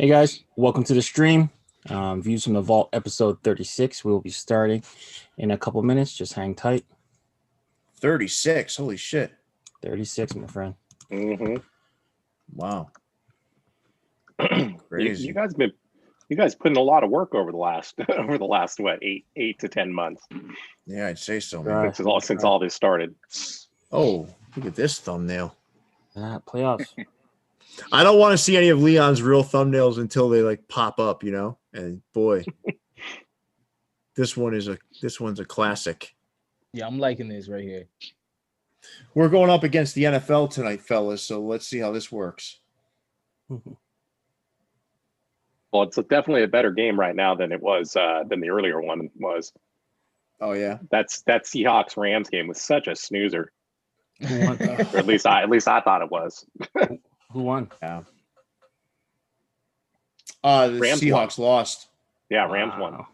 Hey guys, welcome to the stream. Views from the Vault episode 36. We will be starting in a couple minutes. Just hang tight. 36. Holy shit. 36, my friend. Mm-hmm. Wow. Crazy. You guys put in a lot of work over the last what, eight to 10 months. Yeah, I'd say so, man. Since all this started. Oh, look at this thumbnail. Playoffs. I don't want to see any of Leon's real thumbnails until they like pop up, you know. And boy, this one's a classic. Yeah, I'm liking this right here. We're going up against the NFL tonight, fellas. So let's see how this works. Well, it's definitely a better game right now than it was than the earlier one was. Oh yeah, that Seahawks Rams game was such a snoozer. Who won? Or at least I thought it was. Who won? Yeah. The Rams Seahawks lost. Yeah, Rams won.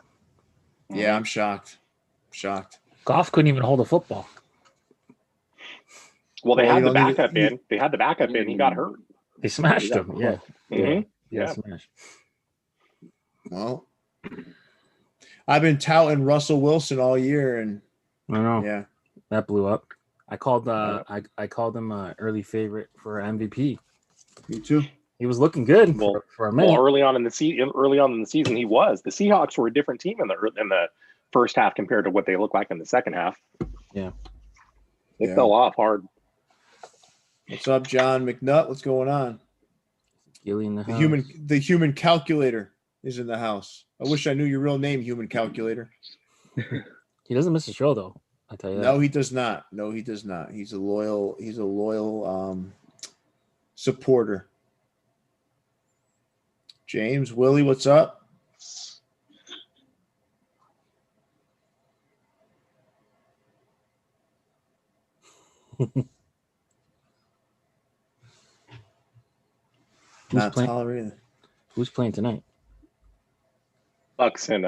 Yeah, I'm shocked. Goff couldn't even hold a football. Well, they had the backup in. They had the backup in. He got hurt. They smashed him. Yeah. Mm-hmm. Yeah. Smashed. Well, I've been touting Russell Wilson all year, and I know. Yeah, that blew up. I called him early favorite for MVP. Me too. He was looking good for a minute. Well, early on in the season, he was. The Seahawks were a different team in the first half compared to what they look like in the second half. Yeah, they fell off hard. What's up, John McNutt? What's going on? Gilly in the house. The human calculator is in the house. I wish I knew your real name, human calculator. He doesn't miss a show though. I tell you that. No, he does not. He's a loyal supporter. James, Willie, what's up? Not tolerated. Who's playing tonight? Bucks and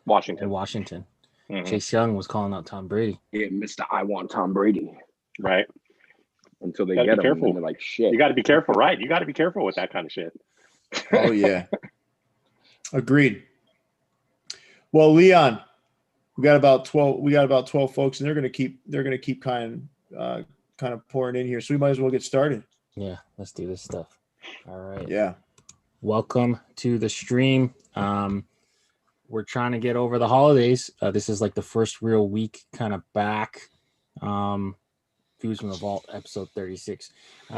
Washington. Washington. Mm-hmm. Chase Young was calling out Tom Brady. Yeah, Mr. I want Tom Brady. Right. Until they get him, and they're like, shit. You got to be careful, right? You got to be careful with that kind of shit. Oh yeah. Agreed. Well, Leon, we got about 12 folks, and they're gonna keep kind of pouring in here. So we might as well get started. Yeah, let's do this stuff. All right. Yeah. Welcome to the stream. We're trying to get over the holidays. This is like the first real week kind of back. Views from the Vault, episode 36.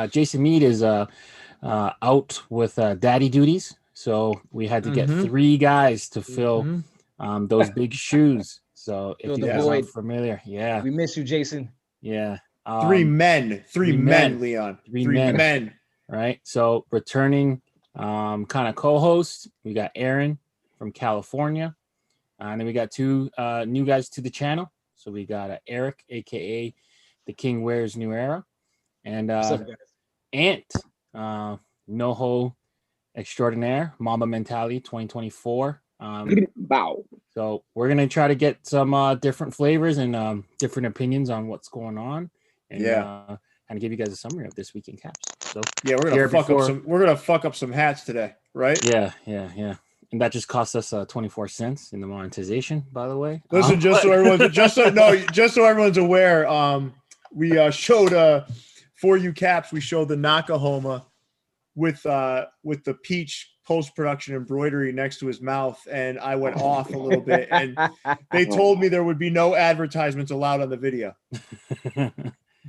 Jason Mead is out with daddy duties, so we had to get three guys to fill those big shoes. So if you guys aren't familiar, we miss you, Jason. Yeah, three men, Leon, three men. Right. So returning kind of co-host, we got Aaron from California, and then we got two new guys to the channel. So we got Erik, aka The King Wears New Era, and Ant, NoHo Extraordinaire, Mamba Mentality 2024. Bow. So we're gonna try to get some different flavors and different opinions on what's going on, and kind of give you guys a summary of this week in caps. So yeah, we're gonna fuck up some hats today, right? Yeah. And that just cost us 24 cents in the monetization, by the way. Listen, just so everyone's aware, we showed for you caps. We showed the Nakahoma with the peach post-production embroidery next to his mouth, and I went off a little bit, and they told me there would be no advertisements allowed on the video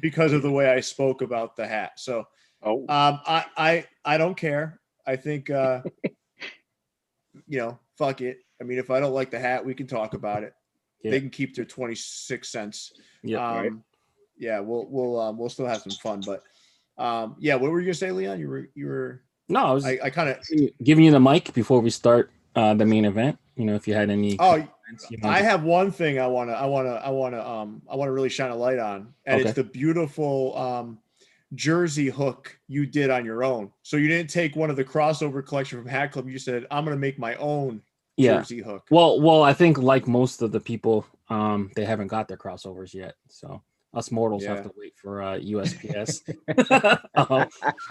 because of the way I spoke about the hat. So, I don't care. I think fuck it. I mean, if I don't like the hat, we can talk about it. Yeah. They can keep their 26 cents. Yeah. Right. Yeah, we'll still have some fun, but what were you gonna say, Leon? You were no, I kind of giving you the mic before we start the main event. You know, if you had any. I have one thing I want to really shine a light on, and it's the beautiful jersey hook you did on your own. So you didn't take one of the crossover collection from Hat Club. You said, I'm going to make my own jersey hook. Well, I think like most of the people, they haven't got their crossovers yet. So Us mortals have to wait for USPS,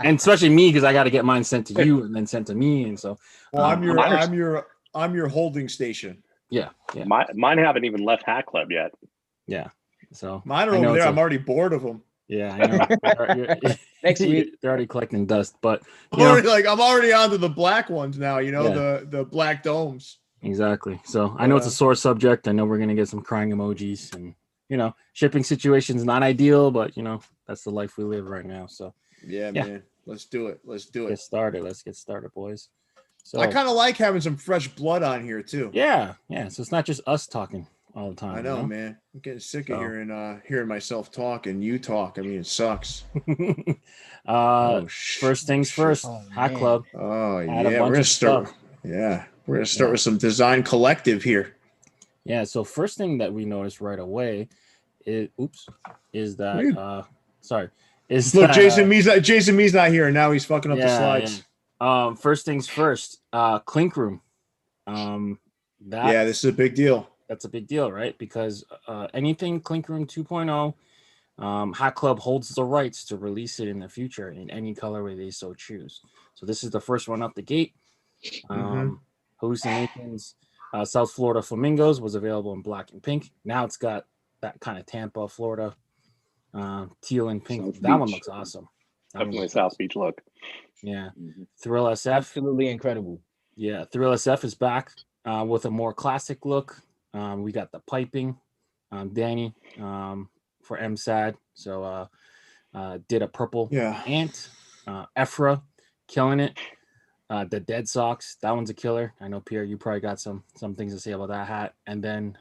and especially me because I got to get mine sent to you and then sent to me, and so. Well, I'm your holding station. Yeah. Mine haven't even left Hat Club yet. Yeah. So mine are over there. I'm already bored of them. Yeah, I know. Next week they're already collecting dust, but I'm already onto the black ones now. The black domes. Exactly. So I know it's a sore subject. I know we're gonna get some crying emojis, and shipping situation's not ideal, but that's the life we live right now. So yeah. Man, let's do it. Let's get started, boys. So I kind of like having some fresh blood on here too. Yeah. So it's not just us talking all the time. I know, man. I'm getting sick of hearing myself talk and you talk. I mean, it sucks. First things first. Hat Club. Oh yeah, we're gonna start. Yeah, we're gonna start with some design collective here. Yeah. So first thing that we noticed right away is that Jason Mee's not here, and now he's fucking up the slides. Yeah. First things first. Clink Room. This is a big deal. That's a big deal, right? Because anything Clink Room 2.0, Hat Club holds the rights to release it in the future in any colorway they so choose. So this is the first one up the gate. Hallucinations, South Florida Flamingos was available in black and pink. Now it's got that kind of Tampa, Florida, teal and pink. South that Beach. one looks awesome. Definitely South Beach look. Yeah. Thrill SF. Absolutely incredible. Yeah, Thrill SF is back with a more classic look. We got the piping, Danny for MSAD. So did a purple ant, Ephra killing it. The Dead Sox, that one's a killer. I know Pierre, you probably got some things to say about that hat. And then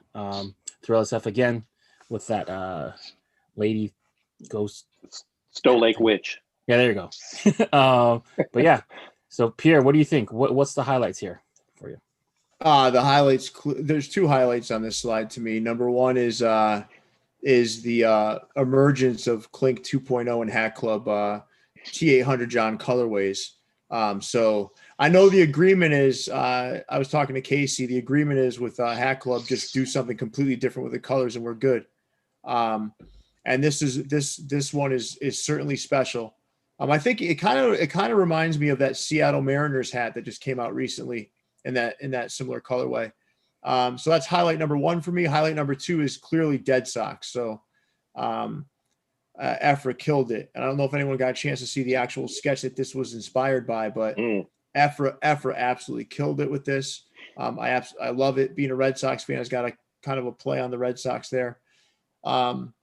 Thrill SF again with that lady ghost Stowe Lake Witch. Yeah, there you go. But yeah, so Pierre, what do you think? What's the highlights here for you? The highlights. There's two highlights on this slide to me. Number one is the emergence of Clink 2.0 and Hat Club T800 John colorways. So I know the agreement is. I was talking to Casey. The agreement is with Hat Club, just do something completely different with the colors, and we're good. And this one is certainly special. I think it kind of reminds me of that Seattle Mariners hat that just came out recently. In that similar colorway. So that's highlight number one for me. Highlight number two is clearly Dead Sox. So Ephra killed it. And I don't know if anyone got a chance to see the actual sketch that this was inspired by, but Ephra absolutely killed it with this. I love it. Being a Red Sox fan has got a kind of a play on the Red Sox there. But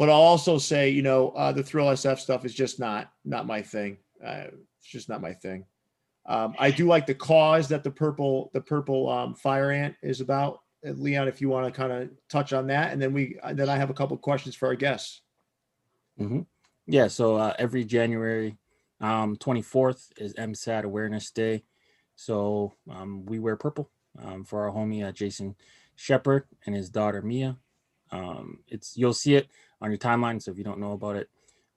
I'll also say, the Thrill SF stuff is just not my thing. It's just not my thing. I do like the cause that the purple fire ant is about. Leon, if you want to kind of touch on that, and then I have a couple of questions for our guests. Mm-hmm. Yeah. So every January 24th is MSAD Awareness Day. So we wear purple for our homie Jason Shepard and his daughter Mia. You'll see it on your timeline. So if you don't know about it,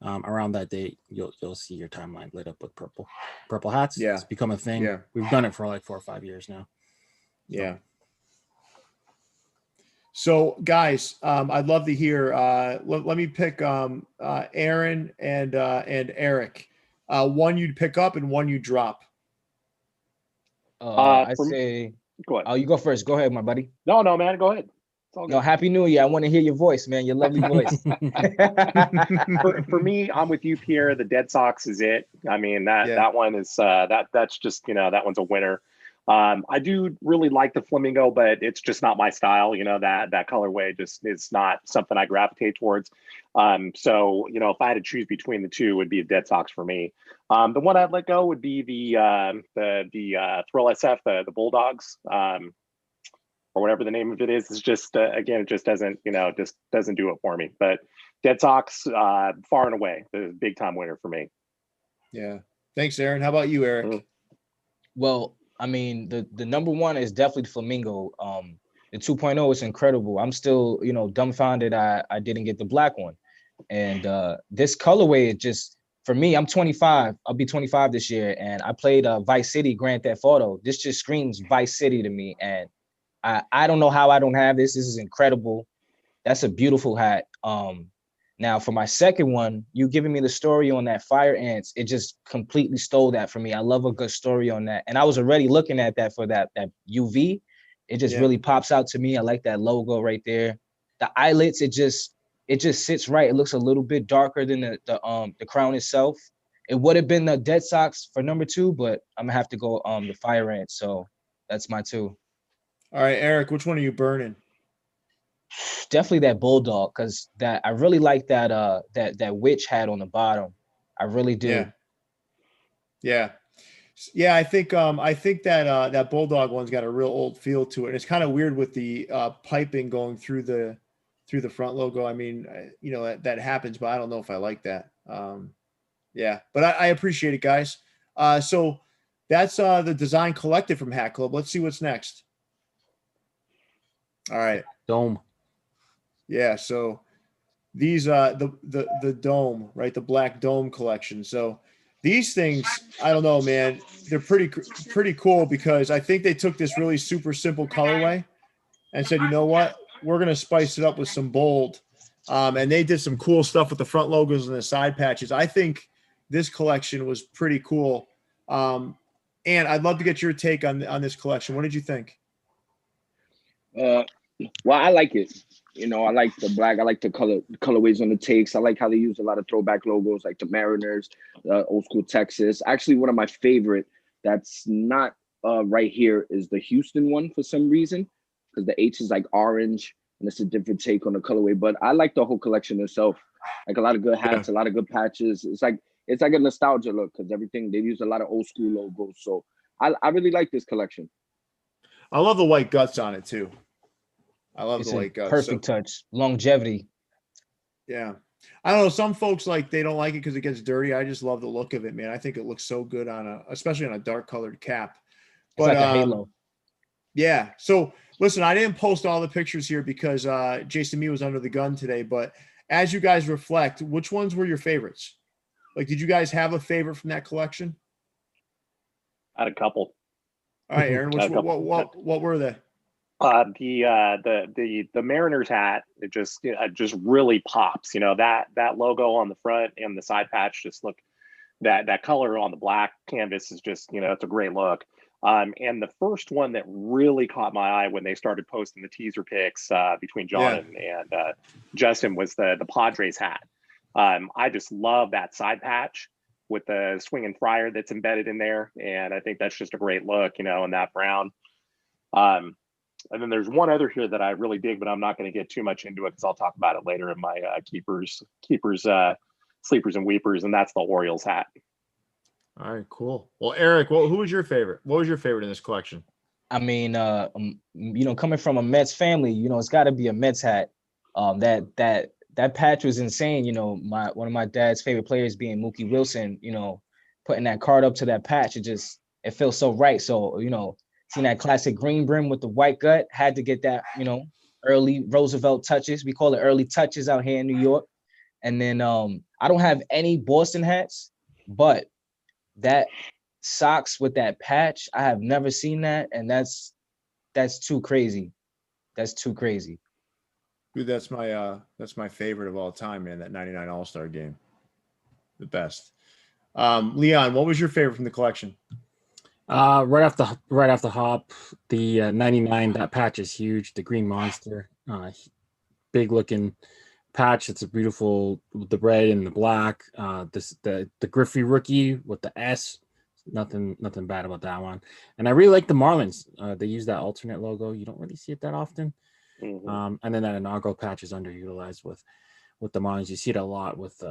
around that date, you'll see your timeline lit up with purple hats. Yeah, it's become a thing. Yeah, we've done it for like 4 or 5 years now. Yeah. So guys, I'd love to hear. Let me pick Aaron and Erik. One you'd pick up and one you drop. I say. Go ahead. Oh, you go first. Go ahead, my buddy. No, man, go ahead. No, Happy New Year. I want to hear your voice, man. Your lovely voice. for me, I'm with you, Pierre. The Dead Sox is it. I mean, that one is that's just, that one's a winner. I do really like the flamingo, but it's just not my style. That colorway just is not something I gravitate towards. So, if I had to choose between the two, it would be a Dead Sox for me. The one I'd let go would be the Thrill SF, the Bulldogs. Or whatever the name of it is just again, it just doesn't do it for me. But Dead Sox, far and away, the big time winner for me. Yeah, thanks, Aaron. How about you, Erik? Mm-hmm. Well, I mean, the number one is definitely the flamingo. The 2.0 is incredible. I'm still, dumbfounded I didn't get the black one. And this colorway is just, for me, I'm 25. I'll be 25 this year, and I played Vice City Grand Theft Auto. This just screams Vice City to me, and I don't know how I don't have this. This is incredible. That's a beautiful hat. Now, for my second one, you giving me the story on that fire ants, it just completely stole that for me. I love a good story on that. And I was already looking at that for that UV. It just really pops out to me. I like that logo right there. The eyelets, it just sits right. It looks a little bit darker than the crown itself. It would have been the Dead Sox for number 2, but I'm gonna have to go the fire ants. So that's my 2. All right, Eric, which one are you burning? Definitely that bulldog, because that I really like that that witch hat on the bottom. I really do. Yeah. I think that that bulldog one's got a real old feel to it. And it's kind of weird with the piping going through the front logo. I mean, you know, that happens, but I don't know if I like that. But I appreciate it, guys. So that's the design collected from Hat Club. Let's see what's next. All right. Dome. Yeah, so these the dome, right? The black dome collection. So these things, I don't know, man. They're pretty cool because I think they took this really super simple colorway and said, you know what? We're gonna spice it up with some bold. And they did some cool stuff with the front logos and the side patches. I think this collection was pretty cool. And I'd love to get your take on this collection. What did you think? Well, I like it. You know, I like the black. I like the colorways on the takes. I like how they use a lot of throwback logos like the Mariners, old school Texas. Actually, one of my favorite that's not right here is the Houston one for some reason, because the H is like orange and it's a different take on the colorway. But I like the whole collection itself. Like a lot of good hats, a lot of good patches. It's like a nostalgia look because everything they use a lot of old school logos. So I really like this collection. I love the white guts on it too. I love the white guts. Perfect touch, longevity. Yeah, I don't know. Some folks they don't like it because it gets dirty. I just love the look of it, man. I think it looks so good especially on a dark colored cap. But it's like a halo. Yeah. So listen, I didn't post all the pictures here because Jason Mee was under the gun today. But as you guys reflect, which ones were your favorites? Like, did you guys have a favorite from that collection? I had a couple. All right, Aaron. What were they? The Mariners hat, it just really pops. You know, that logo on the front and the side patch just look, that color on the black canvas is just, you know, it's a great look. And the first one that really caught my eye when they started posting the teaser pics between John and Justin was the Padres hat. I just love that side patch with the swinging friar that's embedded in there, and I think that's just a great look, you know, in that brown. And then there's one other here that I really dig, but I'm not going to get too much into it because I'll talk about it later in my keepers, sleepers, and weepers, and that's the Orioles hat. All right, cool. Well, Eric, who was your favorite? What was your favorite in this collection? I mean, you know, coming from a Mets family, you know, it's got to be a Mets hat. That patch was insane. You know, one of my dad's favorite players being Mookie Wilson. You know, putting that card up to that patch, it feels so right. So, you know, seeing that classic green brim with the white gut, had to get that, you know, early Roosevelt touches. We call it early touches out here in New York. And then I don't have any Boston hats, but that socks with that patch, I have never seen that, and that's too crazy. That's too crazy. Dude, that's my favorite of all time, man. That '99 All-Star game, the best. Leon, what was your favorite from the collection? Right off the hop, the '99. That patch is huge. The green monster, big looking patch. It's a beautiful, the red and the black. The Griffey rookie with the S. Nothing bad about that one. And I really like the Marlins. They use that alternate logo. You don't really see it that often. Mm-hmm. And then that inaugural patch is underutilized with the Marlins. You see it a lot with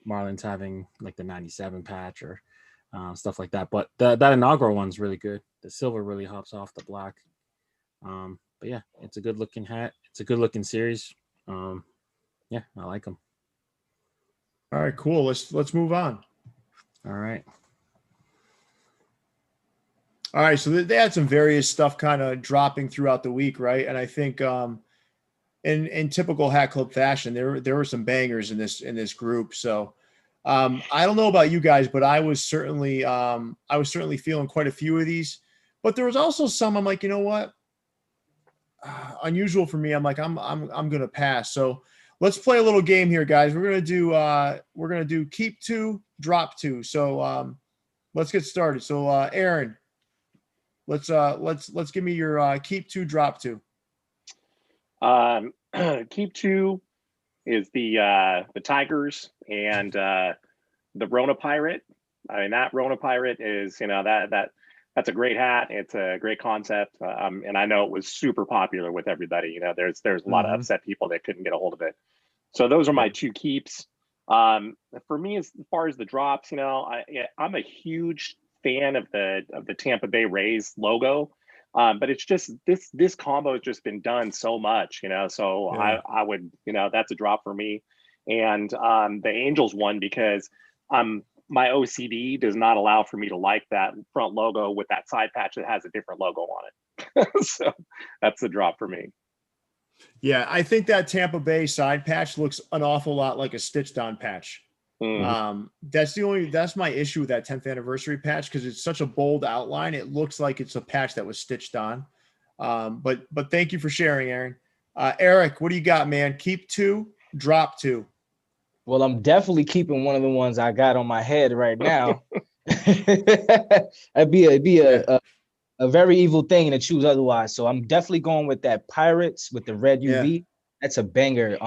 Marlins having like the '97 patch or stuff like that. But that inaugural one's really good. The silver really hops off the black. But yeah, it's a good looking hat. It's a good looking series. Yeah, I like them. All right, cool. Let's move on. All right. All right, so they had some various stuff kind of dropping throughout the week, right? And I think in typical Hat Club fashion, there were some bangers in this group. So I don't know about you guys, but I was certainly feeling quite a few of these. But there was also some I'm like, you know what? Unusual for me. I'm like, I'm gonna pass. So let's play a little game here, guys. We're gonna do keep 2, drop 2. So let's get started. So Aaron, let's give me your keep 2, drop 2. Keep 2 is the Tigers and the Rona Pirate. I mean, that Rona Pirate is, that's a great hat. It's a great concept. And I know it was super popular with everybody. There's a lot of upset people that couldn't get a hold of it. So those are my 2 keeps. For me, as far as the drops, I'm a huge fan of the Tampa Bay Rays logo. But it's just this combo has just been done so much, so I would, that's a drop for me. And the Angels one, because my OCD does not allow for me to like that front logo with that side patch that has a different logo on it. So that's a drop for me. Yeah, I think that Tampa Bay side patch looks an awful lot like a stitched on patch. That's my issue with that 10th anniversary patch, because it's such a bold outline. It looks like it's a patch that was stitched on. But thank you for sharing, Aaron. Erik, what do you got, man? Keep 2, drop 2. Well, I'm definitely keeping one of the ones I got on my head right now. It'd be a very evil thing to choose otherwise. So I'm definitely going with that Pirates with the red UV. Yeah. That's a banger.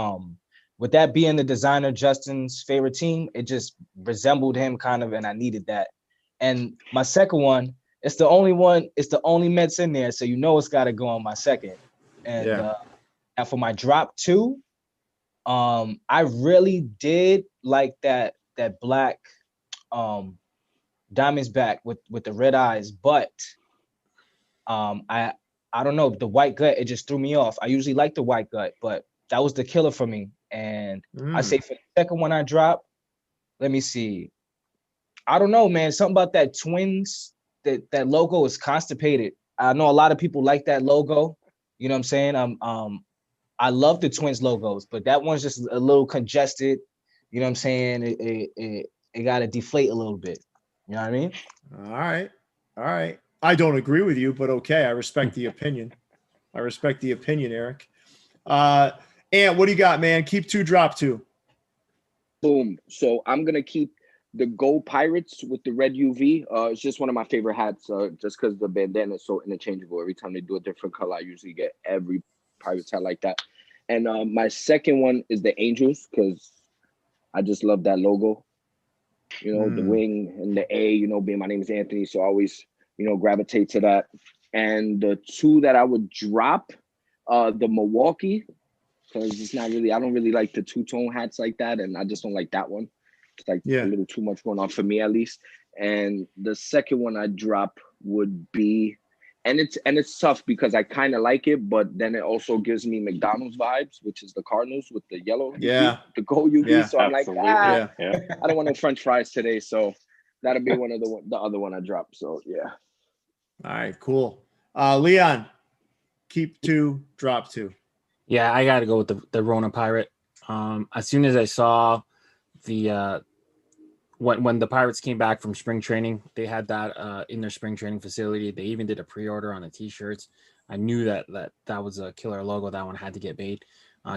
With that being the designer Justin's favorite team, it just resembled him kind of, and I needed that. And my second one, it's the only Mets in there, so it's got to go on my second. And and for my drop 2, I really did like that black Diamond's back with the red eyes, but I don't know, the white gut, it just threw me off. I usually like the white gut, but that was the killer for me. And I say for the second one I dropped, let me see. I don't know, man. Something about that Twins, that logo is constipated. I know a lot of people like that logo. You know what I'm saying? I love the Twins logos, but that one's just a little congested. You know what I'm saying? It got to deflate a little bit. You know what I mean? All right. I don't agree with you, but okay. I respect the opinion. Erik. And what do you got, man? Keep 2, drop 2. Boom. So I'm going to keep the Go Pirates with the red UV. It's just one of my favorite hats, just because the bandana is so interchangeable. Every time they do a different color, I usually get every Pirates hat like that. And my second one is the Angels, because I just love that logo. The wing and the A, being my name is Anthony, so I always, gravitate to that. And the 2 that I would drop, the Milwaukee, because it's not really, I don't really like the 2-tone hats like that, and I just don't like that one. It's like a little too much going on for me, at least. And the second one I drop would be, and it's tough because I kind of like it, but then it also gives me McDonald's vibes, which is the Cardinals with the yellow UV, the gold UV. So I'm like, I don't want no French fries today, so that'll be one of the other one I drop. So yeah. All right, cool. Leon, keep 2, drop 2. Yeah, I got to go with the Rona Pirate. As soon as I saw the when the Pirates came back from spring training, they had that in their spring training facility. They even did a pre-order on the T-shirts. I knew that was a killer logo. That one had to get made.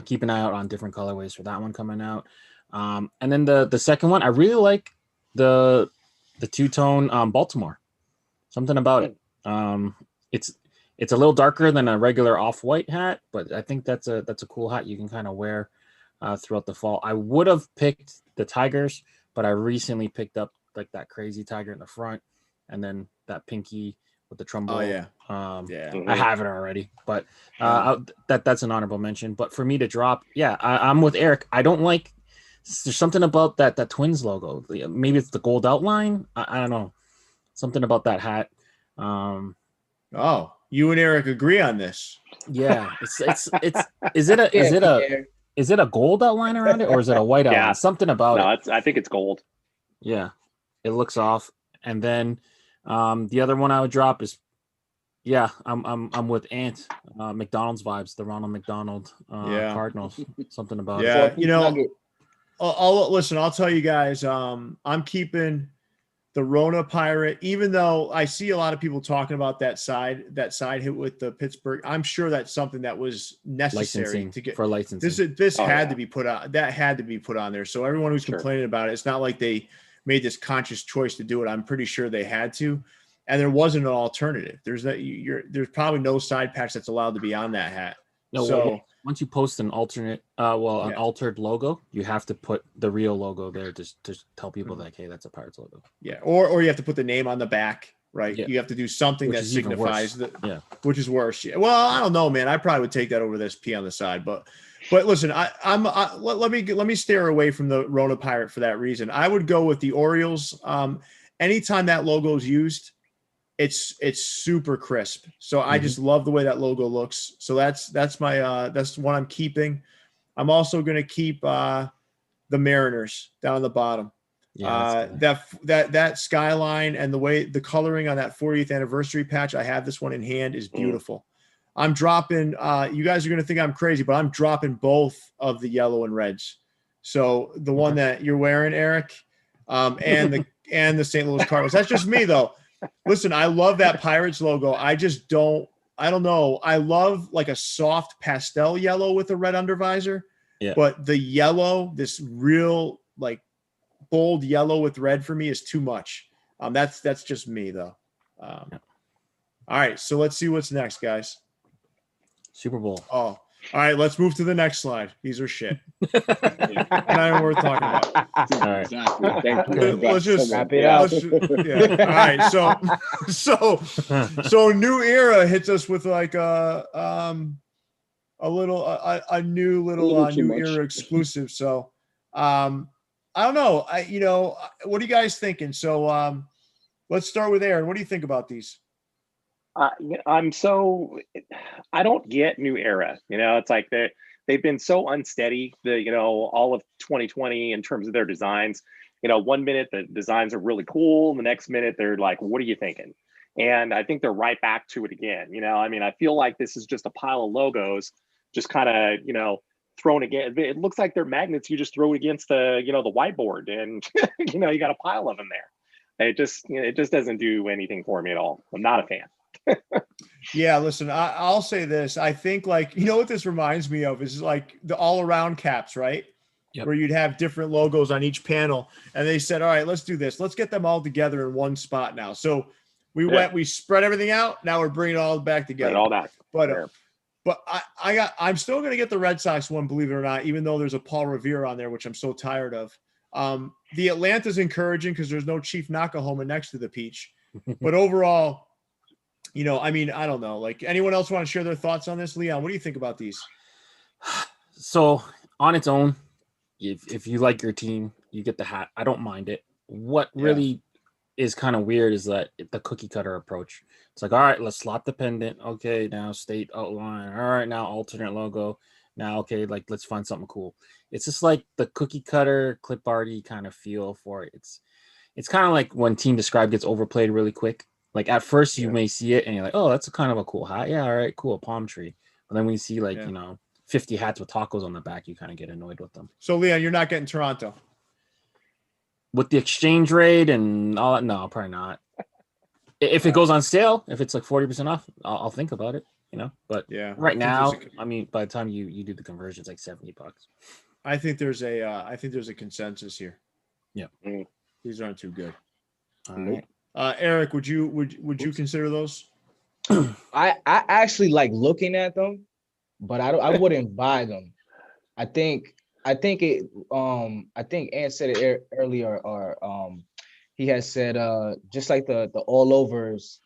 Keep an eye out on different colorways for that one coming out. And then the second one, I really like the 2-tone Baltimore. Something about it. It's a little darker than a regular off-white hat, but I think that's a cool hat you can kind of wear throughout the fall. I would have picked the Tigers, but I recently picked up like that crazy tiger in the front, and then that pinky with the trombone. I have it already, but that's an honorable mention. But for me to drop, I'm with Erik. I don't like. There's something about that Twins logo. Maybe it's the gold outline. I don't know. Something about that hat. You and Erik agree on this. Yeah, is it a gold outline around it, or is it a white outline? Something about it. I think it's gold. Yeah, it looks off. And then the other one I would drop is I'm with Ant. McDonald's vibes, the Ronald McDonald Cardinals. Something about it. I'll tell you guys, I'm keeping the Rona Pirate, even though I see a lot of people talking about that side hit with the Pittsburgh, I'm sure that's something that was necessary to get for licensing. This had to be put on. That had to be put on there. So everyone who's complaining about it, it's not like they made this conscious choice to do it. I'm pretty sure they had to, and there wasn't an alternative. There's probably no side patch that's allowed to be on that hat. No, so once you post an alternate, an altered logo, you have to put the real logo there to tell people that, hey, that's a Pirates logo. Yeah, or you have to put the name on the back, right? Yeah. You have to do something that signifies that. Yeah, which is worse. Yeah. Well, I don't know, man. I probably would take that over this P on the side, but listen, let me steer away from the Rona Pirate for that reason. I would go with the Orioles. Anytime that logo is used, it's super crisp. So I just love the way that logo looks. So that's that's one I'm keeping. I'm also going to keep the Mariners down on the bottom. Yeah, that skyline and the way the coloring on that 40th anniversary patch, I have this one in hand, is beautiful. I'm dropping you guys are going to think I'm crazy, but I'm dropping both of the yellow and reds. So the one that you're wearing, Eric, and the St. Louis Cardinals. That's just me though. Listen, I love that Pirates logo. I don't know. I love like a soft pastel yellow with a red undervisor. Yeah. But the yellow, this real like bold yellow with red for me is too much. That's just me though. All right. So let's see what's next, guys. Super Bowl. Oh, all right. Let's move to the next slide. These are shit. Not even worth talking about. All right. Exactly. Thank you. Let's just wrap it up. Yeah. All right. So new era hits us with like a new era exclusive. So I don't know. What are you guys thinking? So let's start with Aaron. What do you think about these? I don't get new era. It's like they've been so unsteady, all of 2020 in terms of their designs. 1 minute the designs are really cool, the next minute they're like, what are you thinking? And I think they're right back to it again. I feel like this is just a pile of logos just kind of, thrown again. It looks like they're magnets you just throw against the whiteboard, and you got a pile of them there. It just doesn't do anything for me at all. I'm not a fan. Yeah, listen, I'll say this. I think like, what this reminds me of is like the all around caps, right? Yep. Where you'd have different logos on each panel. And they said, all right, let's do this. Let's get them all together in one spot now. So we spread everything out. Now we're bringing it all back together. All that. But I'm still going to get the Red Sox one, believe it or not, even though there's a Paul Revere on there, which I'm so tired of. The Atlanta's encouraging because there's no Chief Nakahoma next to the peach. But overall, I don't know. Like, anyone else want to share their thoughts on this? Leon, what do you think about these? So on its own, if you like your team, you get the hat. I don't mind it. What really is kind of weird is that the cookie cutter approach. It's like, all right, let's slot the pendant. Okay, now state outline. All right, now alternate logo. Now, okay, like let's find something cool. It's just like the cookie cutter clip arty kind of feel for it. It's kind of like when Team Describe gets overplayed really quick. Like at first you may see it and you're like, oh, that's a kind of a cool hat. Yeah, all right, cool, a palm tree. But then when you see 50 hats with tacos on the back, you kind of get annoyed with them. So Leon, you're not getting Toronto. With the exchange rate and all that, no, probably not. If it goes on sale, if it's like 40% off, I'll think about it, But right now, by the time you do the conversion, it's like $70. I think there's a consensus here. Yeah. These aren't too good. All right. Eric, would you consider those? I actually like looking at them, but I wouldn't buy them. I think Ant said it earlier, or he has said just like the all overs,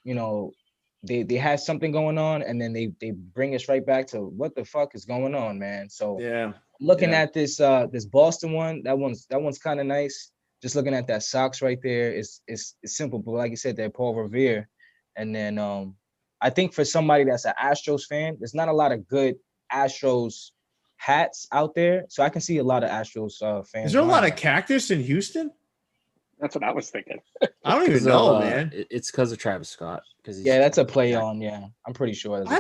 they had something going on, and then they bring us right back to what the fuck is going on, man. So looking at this Boston one, that one's kind of nice. Just looking at that socks right there, it's simple, but like you said, they're Paul Revere. And then I think for somebody that's an Astros fan, there's not a lot of good Astros hats out there. So I can see a lot of Astros fans. Is there a lot of cactus in Houston? That's what I was thinking. I don't even know, man. It's because of Travis Scott. That's a play on. Yeah, I'm pretty sure. I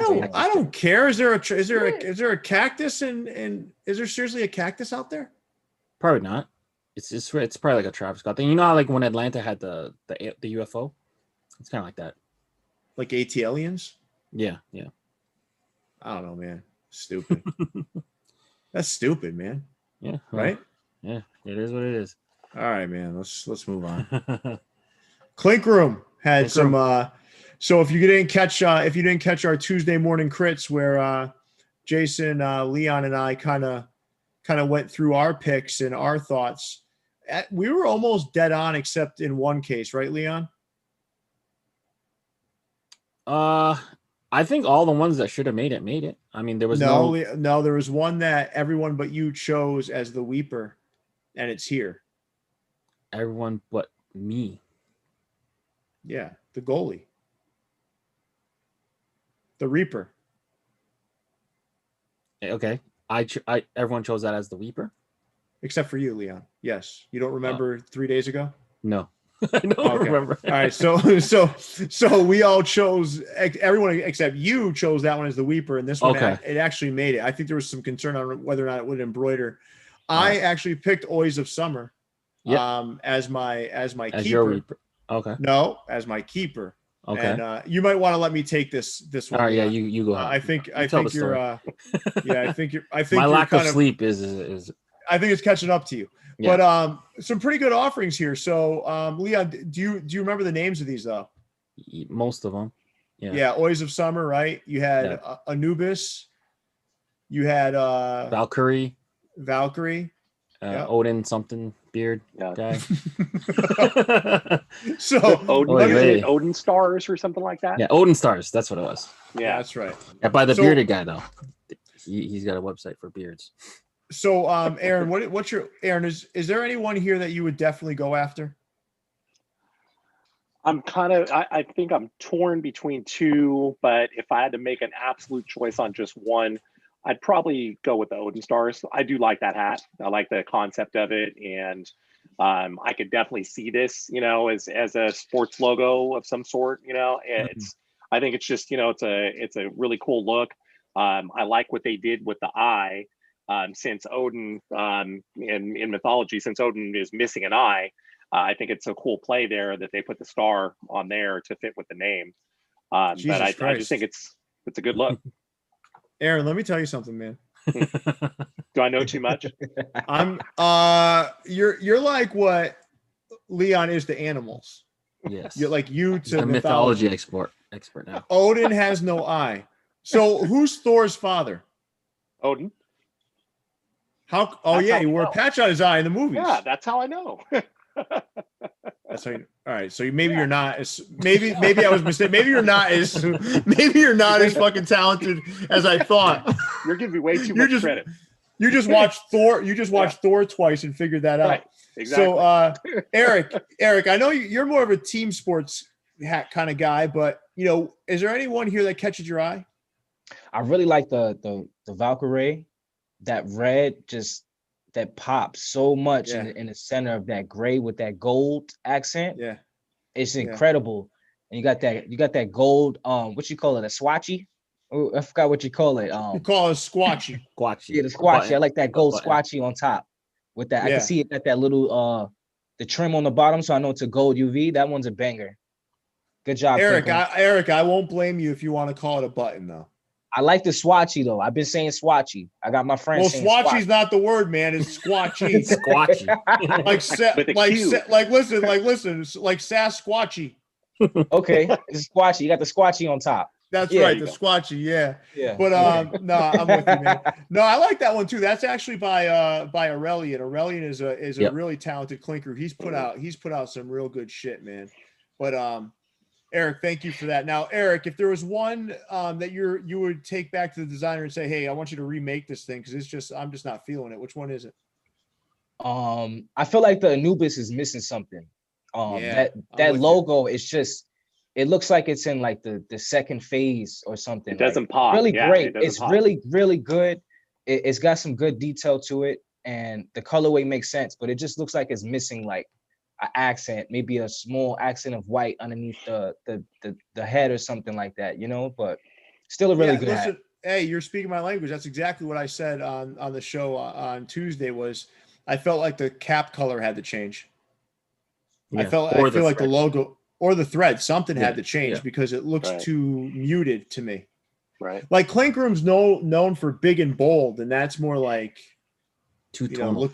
don't care. Is there a cactus and is there seriously a cactus out there? Probably not. It's probably like a Travis Scott thing. You know how like when Atlanta had the UFO, it's kind of like that. Like ATLians? Yeah. I don't know, man. Stupid. That's stupid, man. Yeah. Right? Yeah. It is what it is. All right, man. Let's move on. Clink Room had Clink some. Room. So if you didn't catch our Tuesday morning crits where Jason, Leon, and I kind of went through our picks and our thoughts, we were almost dead on, except in one case, right, Leon? I think all the ones that should have made it. I mean, there was no. There was one that everyone but you chose as the Weeper, and it's here. Everyone but me. Yeah, the goalie, the Reaper. Okay, everyone chose that as the Weeper, except for you, Leon. Yes, you don't remember 3 days ago? No. I don't remember. All right, so we all chose, everyone except you chose that one as the Weeper, and this one it actually made it. I think there was some concern on whether or not it would embroider. I actually picked Oys of Summer, as my keeper. Your Weeper. Okay. No, as my keeper. Okay. And you might want to let me take this one. All right, yeah, you go ahead. I think you're. I think my lack of sleep is. I think it's catching up to you. Yeah. But some pretty good offerings here. So, Leon, do you remember the names of these though? Most of them. Yeah. Yeah, Oys of Summer, right? You had Anubis. You had Valkyrie. Odin something beard guy. So Odin Stars or something like that. Yeah, Odin Stars. That's what it was. Yeah, that's right. Yeah, by the bearded guy though. He's got a website for beards. So, Aaron, what's your Aaron? Is there anyone here that you would definitely go after? I'm I think I'm torn between two, but if I had to make an absolute choice on just one, I'd probably go with the Odin Stars. I do like that hat. I like the concept of it, and I could definitely see this, as a sports logo of some sort. I think it's just, it's a really cool look. I like what they did with the eye. Since Odin, in mythology, since Odin is missing an eye, I think it's a cool play there that they put the star on there to fit with the name. But I just think it's a good look. Aaron, let me tell you something, man. Do I know too much? You're like what Leon is to animals. Yes. You're like you to a mythology expert now. Odin has no eye. So who's Thor's father? Odin. How? Oh, that's he wore a patch on his eye in the movies. Yeah, that's how I know. That's how you. All right, so maybe you're not as maybe I was mistaken. Maybe you're not as fucking talented as I thought. You're giving me way too much credit. You just watched Thor. You just watched Thor twice and figured that out. Right. Exactly. So, Eric, I know you're more of a team sports hat kind of guy, but is there anyone here that catches your eye? I really like the Valkyrie. That red that pops so much in the center of that gray with that gold accent. Yeah, it's incredible. And you got that gold. What you call it? A swatchy? Oh, I forgot what you call it. You call it squatchy. Squatchy. Yeah, the squatchy. I like that gold squatchy on top with that. I can see it got that little the trim on the bottom, so I know it's a gold UV. That one's a banger. Good job, Eric. I won't blame you if you want to call it a button though. I like the swatchy though. I've been saying swatchy. I got my friends. Well, swatchy's not the word, man. It's squatchy. Squatchy. like Sasquatchy. Okay, it's squatchy. You got the squatchy on top. That's right, the squatchy. Yeah. But no, I'm with you, man. No, I like that one too. That's actually by Aurelian. Aurelian is a really talented clinker. He's put out some real good shit, man. But Eric, thank you for that. Now, Eric, if there was one that you would take back to the designer and say, "Hey, I want you to remake this thing because I'm just not feeling it." Which one is it? I feel like the Anubis is missing something. That logo is just, it looks like it's in like the second phase or something. It doesn't pop. Really great. It's really, really good. It's got some good detail to it, and the colorway makes sense, but it just looks like it's missing like an accent, maybe a small accent of white underneath the head or something like that, but still a really good hat. Hey, you're speaking my language. That's exactly what I said on the show on Tuesday was I felt like the cap color had to change. Yeah. I feel like the logo or the thread, something had to change yeah. because it looks too muted to me. Right. Like Clink Room's known for big and bold, and that's more like too tonal.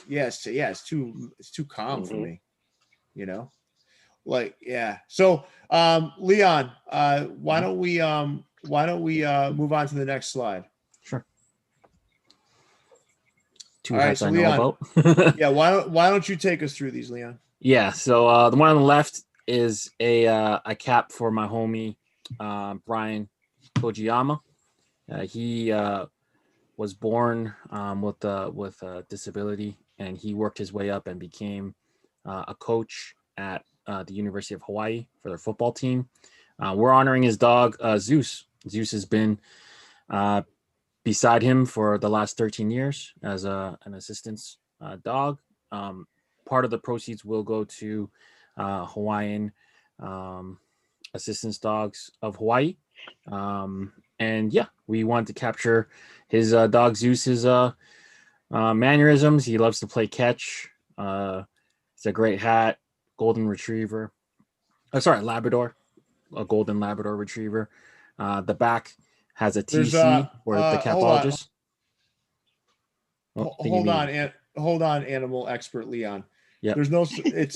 It's too calm for me. You know, like So, Leon, why don't we move on to the next slide? Sure. All right, so Leon, yeah, why don't you take us through these, Leon? Yeah, so the one on the left is a cap for my homie Brian Kojiyama. He was born with a disability, and he worked his way up and became a coach at the University of Hawaii for their football team. We're honoring his dog, Zeus. Zeus has been beside him for the last 13 years as an assistance dog. Part of the proceeds will go to Hawaiian assistance dogs of Hawaii. And yeah, we want to capture his dog Zeus's mannerisms. He loves to play catch. It's a great hat, golden retriever. Labrador, a golden Labrador retriever. The back has a TC or the capologist. Hold on, animal expert Leon. Yeah. There's no. It's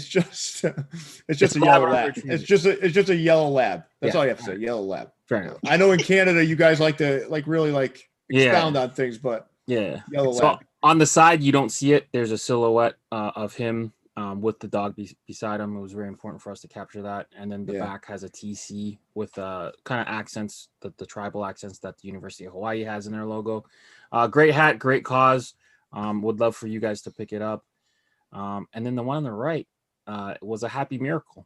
just a yellow lab. It's just a yellow lab. That's all you have to say. Yellow lab. Fair enough. I know in Canada you guys like to really expound on things, but yellow lab. On the side you don't see it. There's a silhouette of him with the dog beside him. It was very important for us to capture that. And then the back has a TC with kind of accents, the tribal accents that the University of Hawaii has in their logo. Great hat, great cause. Would love for you guys to pick it up. And then the one on the right was a happy miracle.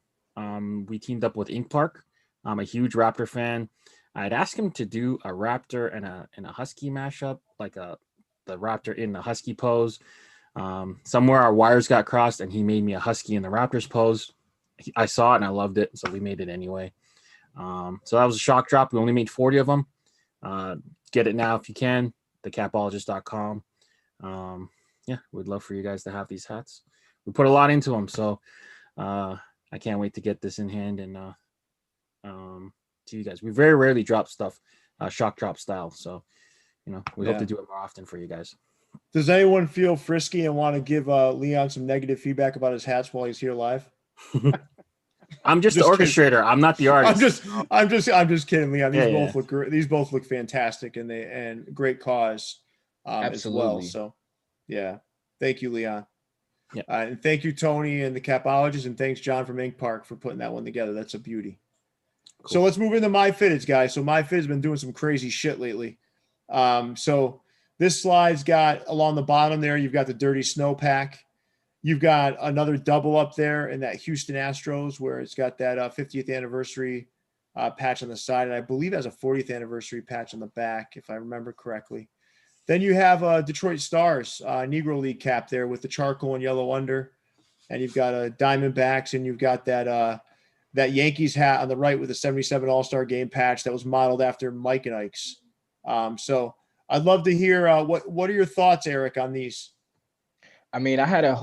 We teamed up with Ink Park. I'm a huge Raptor fan. I'd asked him to do a Raptor and a Husky mashup, like the Raptor in the Husky pose. Somewhere our wires got crossed, and he made me a Husky in the Raptors pose. I saw it and I loved it, so we made it anyway. So that was a shock drop. We only made 40 of them. Get it now if you can. Thecapologist.com. Yeah, we'd love for you guys to have these hats. We put a lot into them, so I can't wait to get this in hand and to you guys. We very rarely drop stuff shock drop style, so we hope to do it more often for you guys. Does anyone feel frisky and want to give Leon some negative feedback about his hats while he's here live? I'm just the orchestrator. Kidding. I'm not the artist. I'm just kidding, Leon. These both look fantastic, and great cause as well. So yeah, thank you, Leon. Yeah. And thank you, Tony and the Capologist, and thanks, John from Ink Park, for putting that one together. That's a beauty. Cool. So let's move into MyFitteds, guys. So MyFitted's been doing some crazy shit lately. So this slide's got along the bottom there, you've got the Dirty Snowpack. You've got another double up there in that Houston Astros where it's got that 50th anniversary patch on the side. And I believe it has a 40th anniversary patch on the back, if I remember correctly. Then you have Detroit Stars Negro League cap there with the charcoal and yellow under. And you've got Diamondbacks, and you've got that Yankees hat on the right with the 77 All-Star Game patch that was modeled after Mike and Ike's. So I'd love to hear what are your thoughts, Erik, on these? I mean, I had a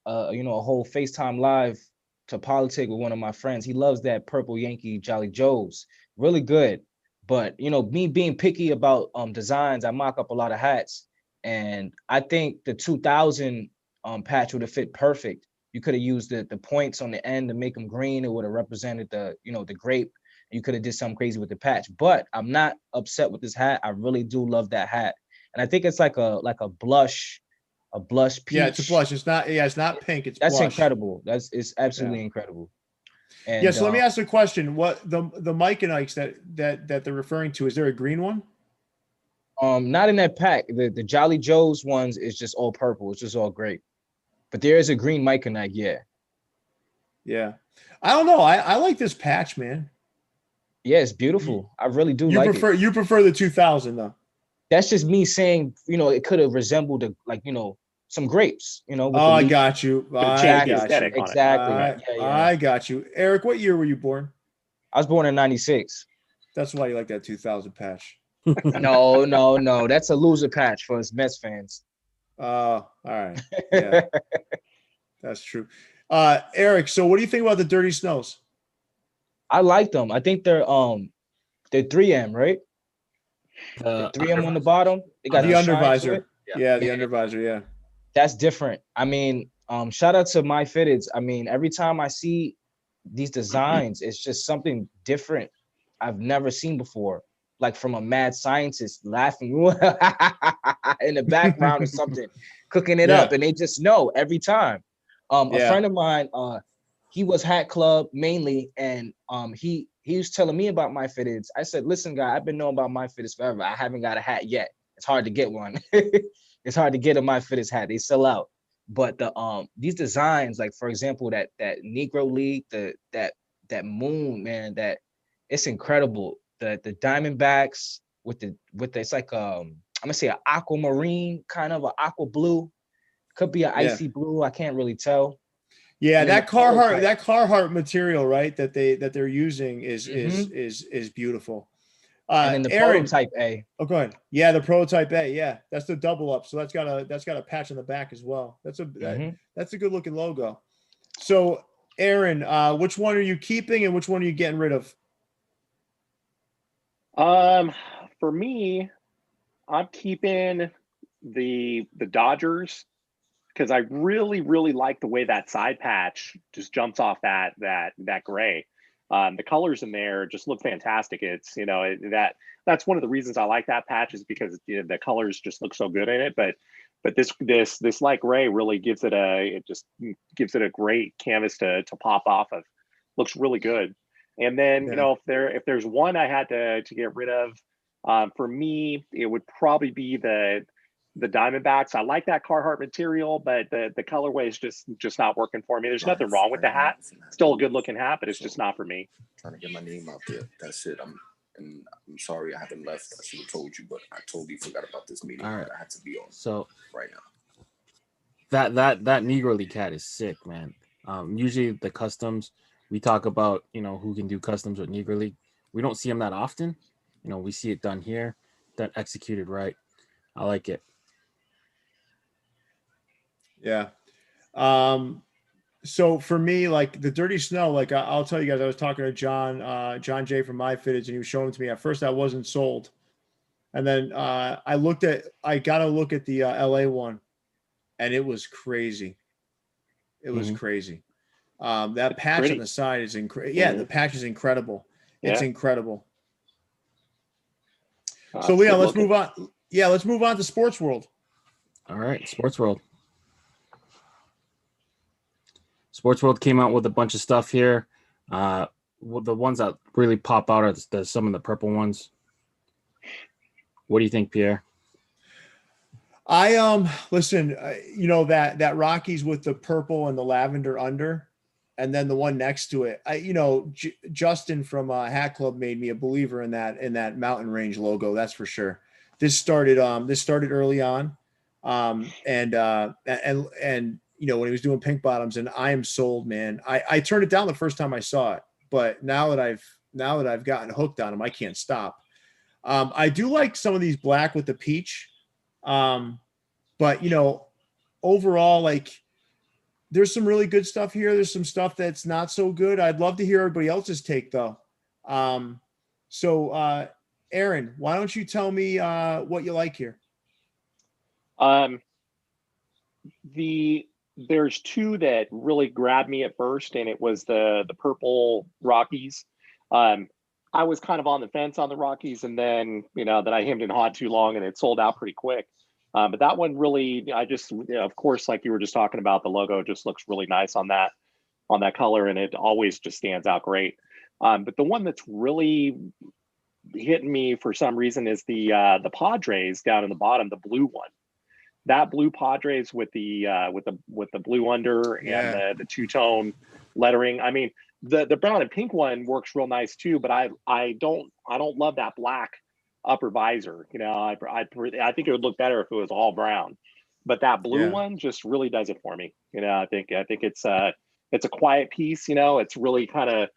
whole FaceTime live to politic with one of my friends. He loves that purple Yankee Jolly Joes, really good. But me being picky about designs, I mock up a lot of hats, and I think the 2000 patch would have fit perfect. You could have used the points on the end to make them green. It would have represented the grape. You could have did something crazy with the patch. But I'm not upset with this hat. I really do love that hat, and I think it's like a blush peach. Yeah, it's a blush. It's not pink. It's that's blush. Incredible. It's absolutely incredible. And, so let me ask you a question. What the Mike and Ike's that they're referring to, is there a green one? Not in that pack. The Jolly Joe's ones is just all purple. It's just all great. But there is a green Mike and Ike, yeah. Yeah. I don't know. I like this patch, man. Yeah, it's beautiful. I really do You prefer the 2000 though. That's just me saying, it could have resembled some grapes, I got you. Exactly. I got you. Erik, what year were you born? I was born in 96. That's why you like that 2000 patch. No. That's a loser patch for us Mets fans. All right. Yeah, that's true. Erik, so what do you think about the Dirty Snows? I like them. I think they're 3M, right? The 3M on the bottom. They got the undervisor. Yeah, the undervisor. Yeah. That's different. I mean, shout out to My Fitteds. I mean, every time I see these designs, it's just something different I've never seen before. Like from a mad scientist laughing in the background or something, cooking it up, and they just know every time. A friend of mine, he was Hat Club mainly, and he was telling me about My Fitteds. I said, listen, guy, I've been knowing about My Fitteds forever. I haven't got a hat yet. It's hard to get one. It's hard to get a My Fitteds hat. They sell out. But the these designs, like for example, that Negro League, that moon, man, that it's incredible. The Diamondbacks with the it's like I'm gonna say an aquamarine, kind of an aqua blue, could be an icy blue. I can't really tell. Yeah, that Carhartt material, right? That they're using is beautiful. And then the Aaron, prototype A. Oh, go ahead. Yeah, the prototype A. Yeah, that's the double up. So that's got a patch on the back as well. That's a good looking logo. So, Aaron, which one are you keeping and which one are you getting rid of? For me, I'm keeping the Dodgers because I really like the way that side patch just jumps off that gray. The colors in there just look fantastic. It's that's one of the reasons I like that patch is because the colors just look so good in it. But this light gray really gives it a great canvas to pop off of. Looks really good. And then if there's one I had to get rid of, for me it would probably be the Diamondbacks. I like that Carhartt material, but the colorway is just not working for me. There's nothing wrong with the hat. Still a good looking hat, but it's just not for me. Trying to get my name out there. That's it. I'm sorry I haven't left. I should have told you, but I totally forgot about this meeting. All right. I had to be on. So right now. That Negro League cat is sick, man. Usually the customs, we talk about, who can do customs with Negro League. We don't see them that often. We see it done here, done executed right. I like it. Yeah. So for me, like the Dirty Snow, like I'll tell you guys, I was talking to John Jay from My Fitteds, and he was showing it to me. At first I wasn't sold. And then I got to look at the LA one, and it was crazy. It was crazy. That patch on the side is incredible. Yeah, the patch is incredible. It's incredible. So Leon, let's move on. Yeah, let's move on to Sports World. All right, Sports World. Sports World came out with a bunch of stuff here. The ones that really pop out are some of the purple ones. What do you think, Pierre? Listen, that Rockies with the purple and the lavender under, and then the one next to it. Justin from Hat Club made me a believer in that mountain range logo. That's for sure. This started early on, and when he was doing pink bottoms, and I am sold, man. I turned it down the first time I saw it, but now that I've gotten hooked on them, I can't stop. I do like some of these black with the peach, but overall, like there's some really good stuff here. There's some stuff that's not so good. I'd love to hear everybody else's take though. So Aaron, why don't you tell me what you like here? There's two that really grabbed me at first, and it was the purple Rockies. I was kind of on the fence on the Rockies, and then that I hemmed and hawed too long, and it sold out pretty quick. But that one really, of course, like you were just talking about, the logo just looks really nice on that color, and it always just stands out great. But the one that's really hitting me for some reason is the Padres down in the bottom, the blue one. That blue Padres with the blue under and the two-tone lettering. I mean, the brown and pink one works real nice too, but I don't love that black upper visor. I think it would look better if it was all brown, but that blue one just really does it for me. I think it's a quiet piece. It's really kind of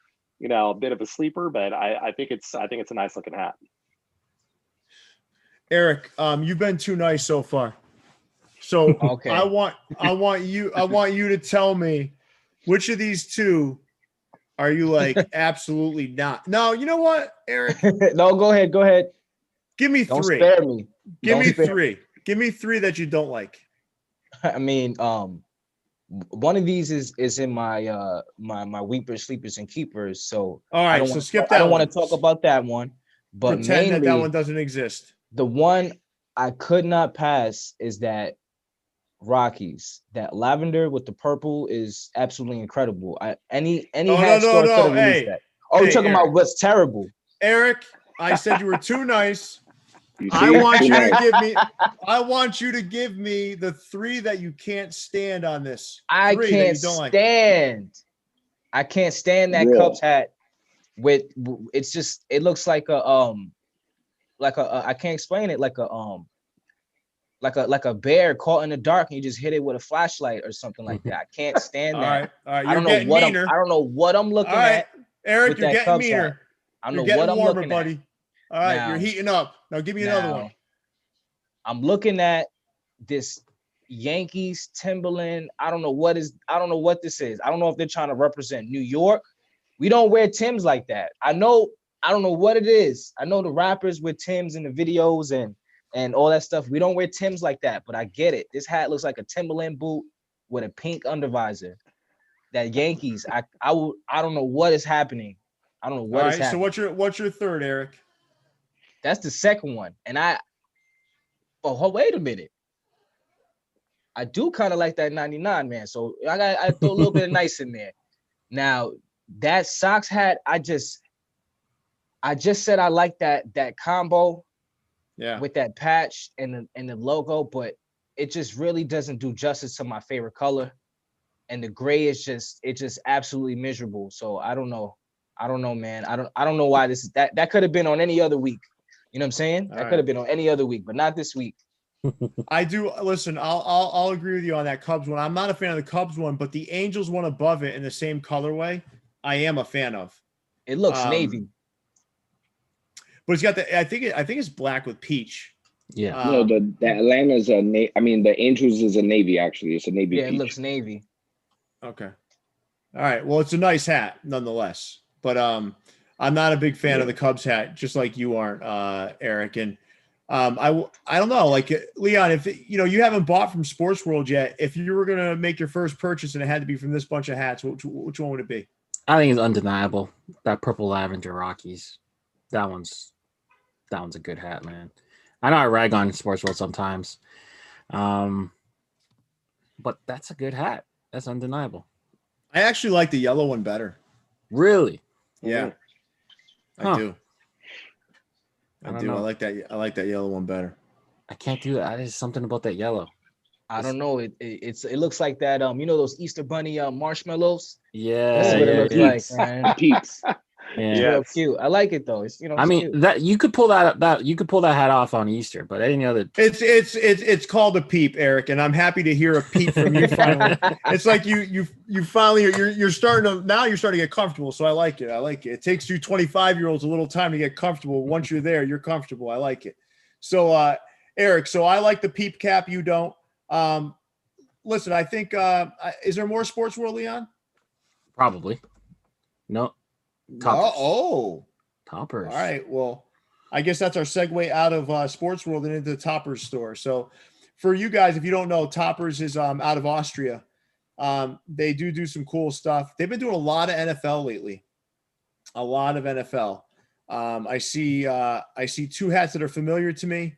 a bit of a sleeper, but I think it's a nice looking hat. Erik, you've been too nice so far. So Okay. I want you to tell me which of these two are you like absolutely not. No, you know what, Erik? No, go ahead. Give me Don't three. spare me. Give me three. Give me three that you don't like. I mean, one of these is in my my weepers, sleepers, and keepers. So all right, so skip that. I don't want to talk about that one, but pretend mainly, that one doesn't exist. The one I could not pass is that Rockies. That lavender with the purple is absolutely incredible. Any hat store could have released that. Oh, you're talking about what's terrible. Erik, I said you were too nice. I want you to give me the three that you can't stand on this. I can't stand that Cubs hat with it looks like a I can't explain it, like a bear caught in the dark and you just hit it with a flashlight or something like that. I can't stand that. All right. I don't know what I'm looking at. Erik, you're getting meaner. Hat. I don't know what I'm looking buddy. At. All right, you're heating up. Now give me another one. I'm looking at this Yankees Timberland. I don't know what this is. I don't know if they're trying to represent New York. We don't wear Timbs like that. I don't know what it is. I know the rappers with Timbs in the videos and all that stuff. We don't wear Timbs like that, but I get it. This hat looks like a Timberland boot with a pink undervisor. That Yankees, I don't know what is happening. I don't know what is happening. So what's your third, Erik? That's the second one. And wait a minute. I do kind of like that 99, man. So I throw a little bit of nice in there. Now, that Sox hat, I just said I like that combo with that patch and the logo, but it just really doesn't do justice to my favorite color. And the gray is just absolutely miserable. So I don't know, man. I don't know why this is that could have been on any other week. You know what I'm saying? That could have been on any other week, but not this week. I do. Listen, I'll agree with you on that Cubs one. I'm not a fan of the Cubs one, but the Angels one above it in the same colorway, I am a fan of. It looks navy, but it's got I think it's black with peach. Yeah. No, the Atlanta's the Angels is a navy actually. It's a navy. Yeah, peach. It looks navy. Okay. All right. Well, it's a nice hat nonetheless, but I'm not a big fan of the Cubs hat, just like you aren't, Erik. And I don't know, like Leon, if you haven't bought from Sports World yet, if you were gonna make your first purchase and it had to be from this bunch of hats, which one would it be? I think it's undeniable. That purple lavender Rockies. That one's a good hat, man. I know I rag on Sports World sometimes, but that's a good hat. That's undeniable. I actually like the yellow one better. Really? Yeah. I do. I do. I like that yellow one better. I can't do that. There's something about that yellow. I don't know. It looks like that. Those Easter Bunny marshmallows. Yeah, that's what it looks like, man. Peeps. Yeah, it's real cute. I like it though. It's I mean cute. that you could pull that hat off on Easter, but any other. It's called a peep, Erik, and I'm happy to hear a peep from you finally. It's like you finally you're starting to get comfortable. So I like it. It takes you 25-year-olds a little time to get comfortable. Once you're there, you're comfortable. I like it. So Erik, so I like the peep cap. You don't. Listen, I think is there more Sports World, Leon? Probably. No. Toppers. Toppers. All right. Well, I guess that's our segue out of Sports World and into the Toppers store. So for you guys, if you don't know, Toppers is out of Austria. They do some cool stuff. They've been doing a lot of NFL lately. A lot of NFL. I see two hats that are familiar to me,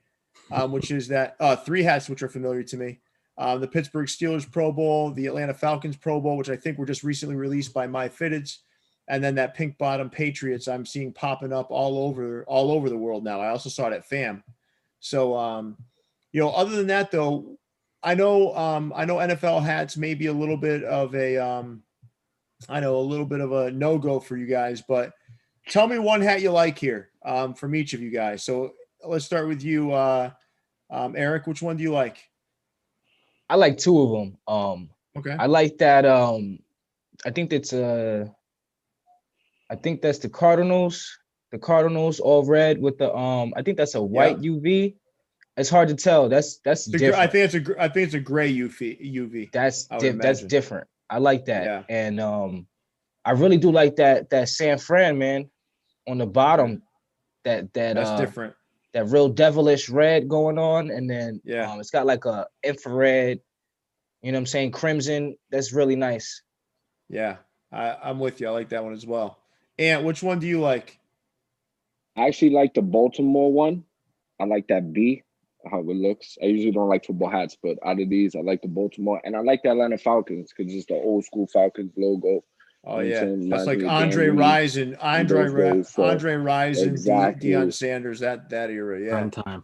which is that three hats which are familiar to me. The Pittsburgh Steelers Pro Bowl, the Atlanta Falcons Pro Bowl, which I think were just recently released by MyFitteds. And then that pink bottom Patriots I'm seeing popping up all over the world now. I also saw it at FAM. So, other than that though, I know NFL hats may be a little bit of a no-go for you guys, but tell me one hat you like here from each of you guys. So let's start with you, Erik. Which one do you like? I like two of them. Okay. I like that. I think that's the Cardinals all red with the I think that's a white UV. It's hard to tell. That's different. I think it's a gray UV. That's different. I like that. Yeah. And I really do like that San Fran, man, on the bottom. That's different. That real devilish red going on, and then it's got like a infrared, you know what I'm saying, crimson. That's really nice. Yeah, I'm with you. I like that one as well. And which one do you like? I actually like the Baltimore one. I like that B, how it looks. I usually don't like football hats, but out of these, I like the Baltimore. And I like the Atlanta Falcons because it's the old school Falcons logo. Oh, yeah. That's like Andre Rison, exactly. Deion Sanders, that era. Yeah. Prime time.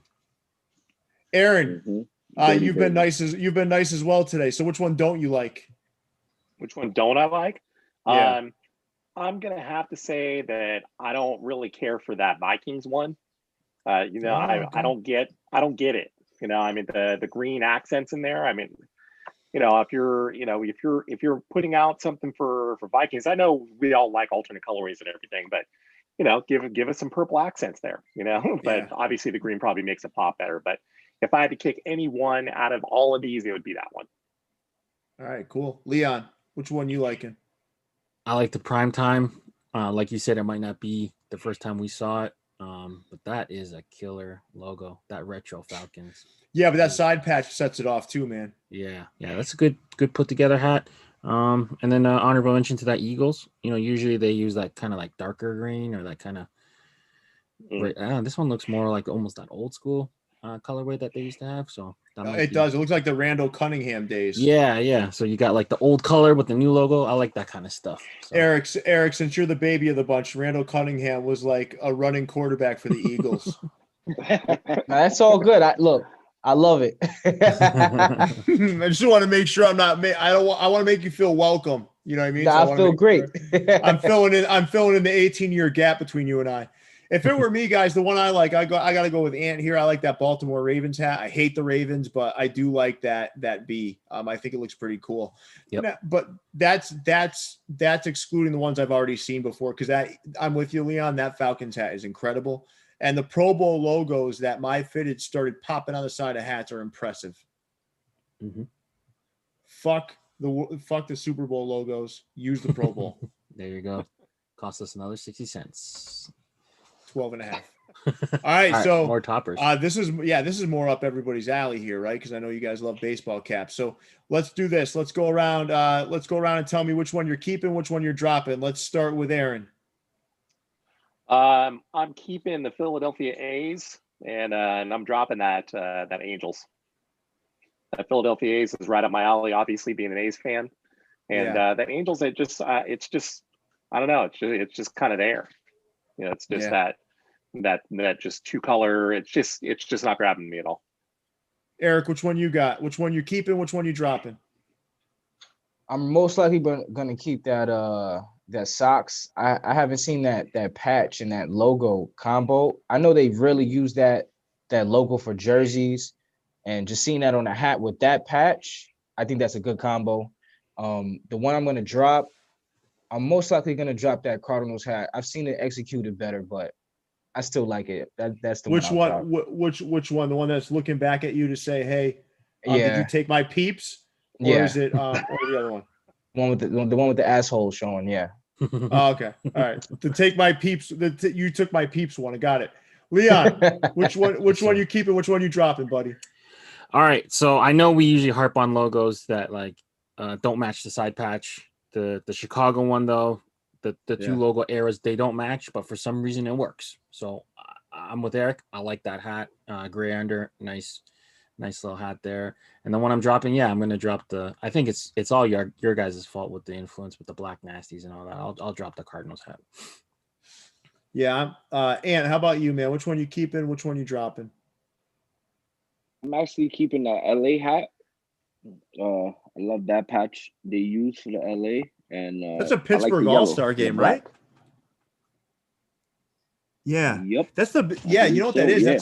Aaron, you've been nice as well today. So which one don't you like? Which one don't I like? Yeah. I'm gonna have to say that I don't really care for that Vikings one. I don't get it. I mean the green accents in there. I mean, if you're putting out something for Vikings, I know we all like alternate colorways and everything, but give us some purple accents there. But obviously the green probably makes it pop better. But if I had to kick any one out of all of these, it would be that one. All right, cool. Leon, which one you liking? I like the prime time. Like you said, it might not be the first time we saw it, but that is a killer logo. That retro Falcons. Yeah, but that side patch sets it off too, man. Yeah, that's a good put together hat. And then honorable mention to that Eagles. Usually they use that kind of like darker green or that kind of. This one looks more like almost that old school colorway that they used to have. So it does. It looks like the Randall Cunningham days. Yeah. So you got like the old color with the new logo. I like that kind of stuff. So. Erik, since you're the baby of the bunch, Randall Cunningham was like a running quarterback for the Eagles. That's all good. I love it. I just want to make sure I'm not. I want to make you feel welcome. You know what I mean? I feel great. Sure I'm filling in the 18-year gap between you and I. If it were me, guys, the one I like, I got to go with Ant here. I like that Baltimore Ravens hat. I hate the Ravens, but I do like that B. I think it looks pretty cool. Yep. But that's excluding the ones I've already seen before. Because I'm with you, Leon. That Falcons hat is incredible, and the Pro Bowl logos that my fitted started popping on the side of hats are impressive. Mm-hmm. Fuck the Super Bowl logos. Use the Pro Bowl. There you go. Cost us another 60 cents. 12.5. All right, so more toppers. This is more up everybody's alley here, right? Because I know you guys love baseball caps. So let's do this. Let's go around and tell me which one you're keeping, which one you're dropping. Let's start with Aaron. I'm keeping the Philadelphia A's, and I'm dropping that Angels. That Philadelphia A's is right up my alley. Obviously, being an A's fan, and that Angels, it's just I don't know. It's just kind of there. It's just that just two color. It's just not grabbing me at all. Erik, which one you got? Which one you keeping? Which one you dropping? I'm most likely gonna keep that socks. I haven't seen that patch and that logo combo. I know they really use that logo for jerseys, and just seeing that on a hat with that patch, I think that's a good combo. The one I'm gonna drop. I'm most likely going to drop that Cardinals hat. I've seen it executed better, but I still like it. That's the which one. Which one? The one that's looking back at you to say, "Hey, did you take my peeps?" Or is it or the other one? The one with the asshole showing. Yeah. Oh, okay. All right. To take my peeps. You took my peeps one. I got it. Leon, which one? Which one you keeping? Which one you dropping, buddy? All right. So I know we usually harp on logos that don't match the side patch. The Chicago one though, the two logo eras, they don't match, but for some reason it works. So I'm with Erik. I like that hat, gray under, nice little hat there. And the one I'm dropping, I'm going to drop I think it's all your guys' fault with the influence with the black nasties and all that. I'll drop the Cardinals hat. Yeah. Ant, how about you, man? Which one you keeping? Which one you dropping? I'm actually keeping the LA hat. I love that patch they use for the LA, and that's a Pittsburgh All-Star game, right? Yeah. Yep. That's you know what that is? Yeah.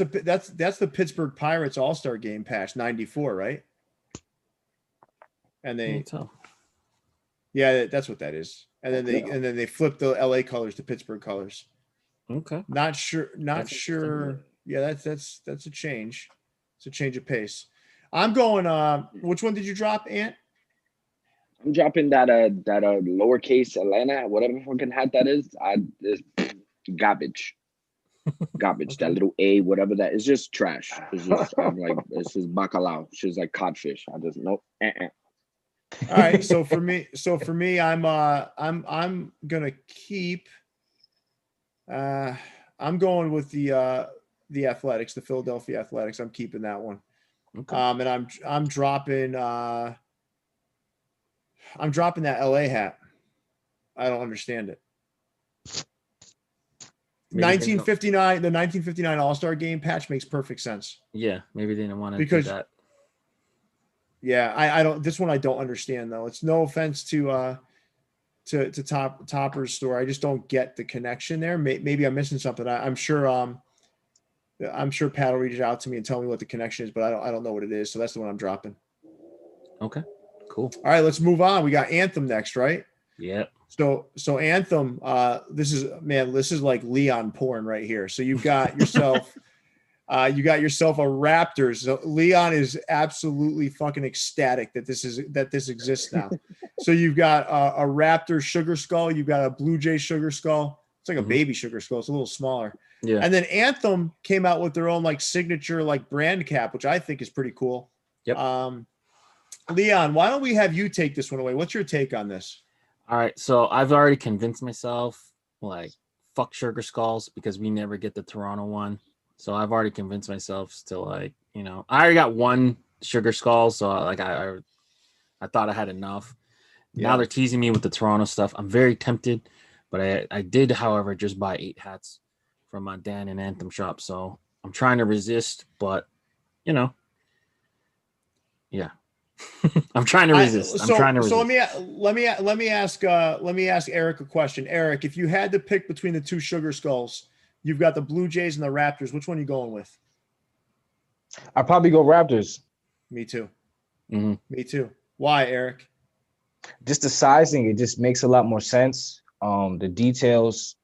That's the Pittsburgh Pirates All-Star game patch, 94, right? And that's what that is. And then they flip the LA colors to Pittsburgh colors. Okay. Not sure. Yeah, that's a change. It's a change of pace. I'm going. Which one did you drop, Ant? I'm dropping that lowercase Atlanta, whatever fucking hat that is. It's garbage. Garbage. Okay. That little A, whatever that is, just trash. It's just I'm like, it's just bacalao. It's just like codfish. I just nope. All right. So for me, I'm gonna keep. I'm going with the Athletics, the Philadelphia Athletics. I'm keeping that one. Okay. And I'm dropping that LA hat. I don't understand it. Maybe 1959, the 1959 All-Star Game patch makes perfect sense. Yeah, maybe they didn't want to do that. Yeah, I don't. This one I don't understand though. It's no offense to Topper's store. I just don't get the connection there. Maybe I'm missing something. I'm sure Pat will reach out to me and tell me what the connection is, but I don't know what it is. So that's the one I'm dropping. Okay, cool. All right, let's move on. We got Anthem next, right? Yeah. So Anthem, this is like Leon porn right here. So you've got yourself a Raptors. So Leon is absolutely fucking ecstatic that this exists now. So you've got a Raptor sugar skull, you've got a Blue Jay sugar skull. It's like a baby sugar skull. It's a little smaller. Yeah. And then Anthem came out with their own like signature like brand cap, which I think is pretty cool. Yep. Leon, why don't we have you take this one away? What's your take on this? All right, so I've already convinced myself, like, fuck sugar skulls because we never get the Toronto one. So I've already convinced myself to, like, I already got one sugar skull, so like I thought I had enough. Yeah. Now they're teasing me with the Toronto stuff. I'm very tempted, but I did, however, just buy 8 hats from Dan and Anthem shop. So I'm trying to resist, but yeah. I'm trying to resist. So let me ask Erik a question. Erik, if you had to pick between the two sugar skulls, you've got the Blue Jays and the Raptors. Which one are you going with? I'd probably go Raptors. Me too. Mm-hmm. Me too. Why, Erik? Just the sizing, it just makes a lot more sense. The details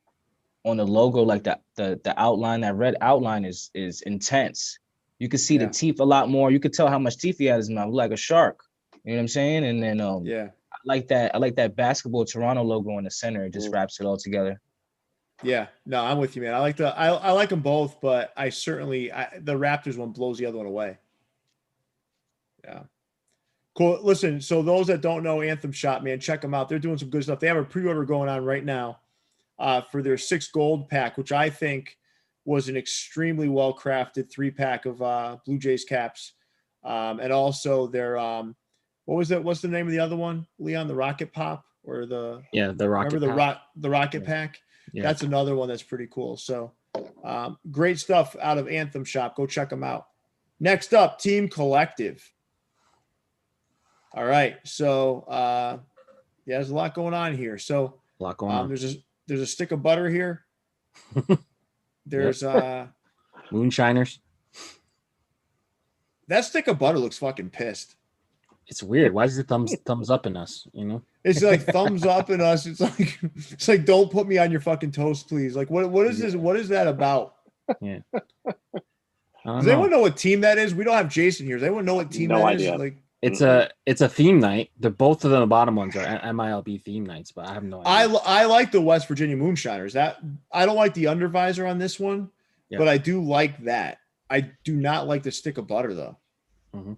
on the logo, like the outline, that red outline is intense. You can see the teeth a lot more. You could tell how much teeth he has in his mouth, like a shark. You know what I'm saying? And then I like that basketball Toronto logo in the center. It just wraps it all together. Yeah, no, I'm with you, man. I like them both, but the Raptors one blows the other one away. Yeah. Cool. Listen, so those that don't know Anthem Shop, man, check them out. They're doing some good stuff. They have a pre-order going on right now for their 6 gold pack, which I think was an extremely well-crafted 3-pack of Blue Jays caps. And also their what's the name of the other one, Leon? The Rocket Pop or the Rocket Remember the Rocket Pack? Yeah. That's another one that's pretty cool. So great stuff out of Anthem Shop. Go check them out. Next up, Team Collective. All right. So there's a lot going on here. So a lot going on. There's a stick of butter here. There's moonshiners. That stick of butter looks fucking pissed. It's weird. Why is it thumbs up in us? It's like thumbs up in us. It's like don't put me on your fucking toast, please. Like what is this? What is that about? Yeah. Does anyone know what team that is? We don't have Jason here. Does anyone know what team that idea. is? Like it's a theme night. Both of the bottom ones are MILB theme nights, but I have no idea. I like the West Virginia Moonshiners. That I don't like the undervisor on this one, but I do like that. I do not like the stick of butter though. Mm-hmm.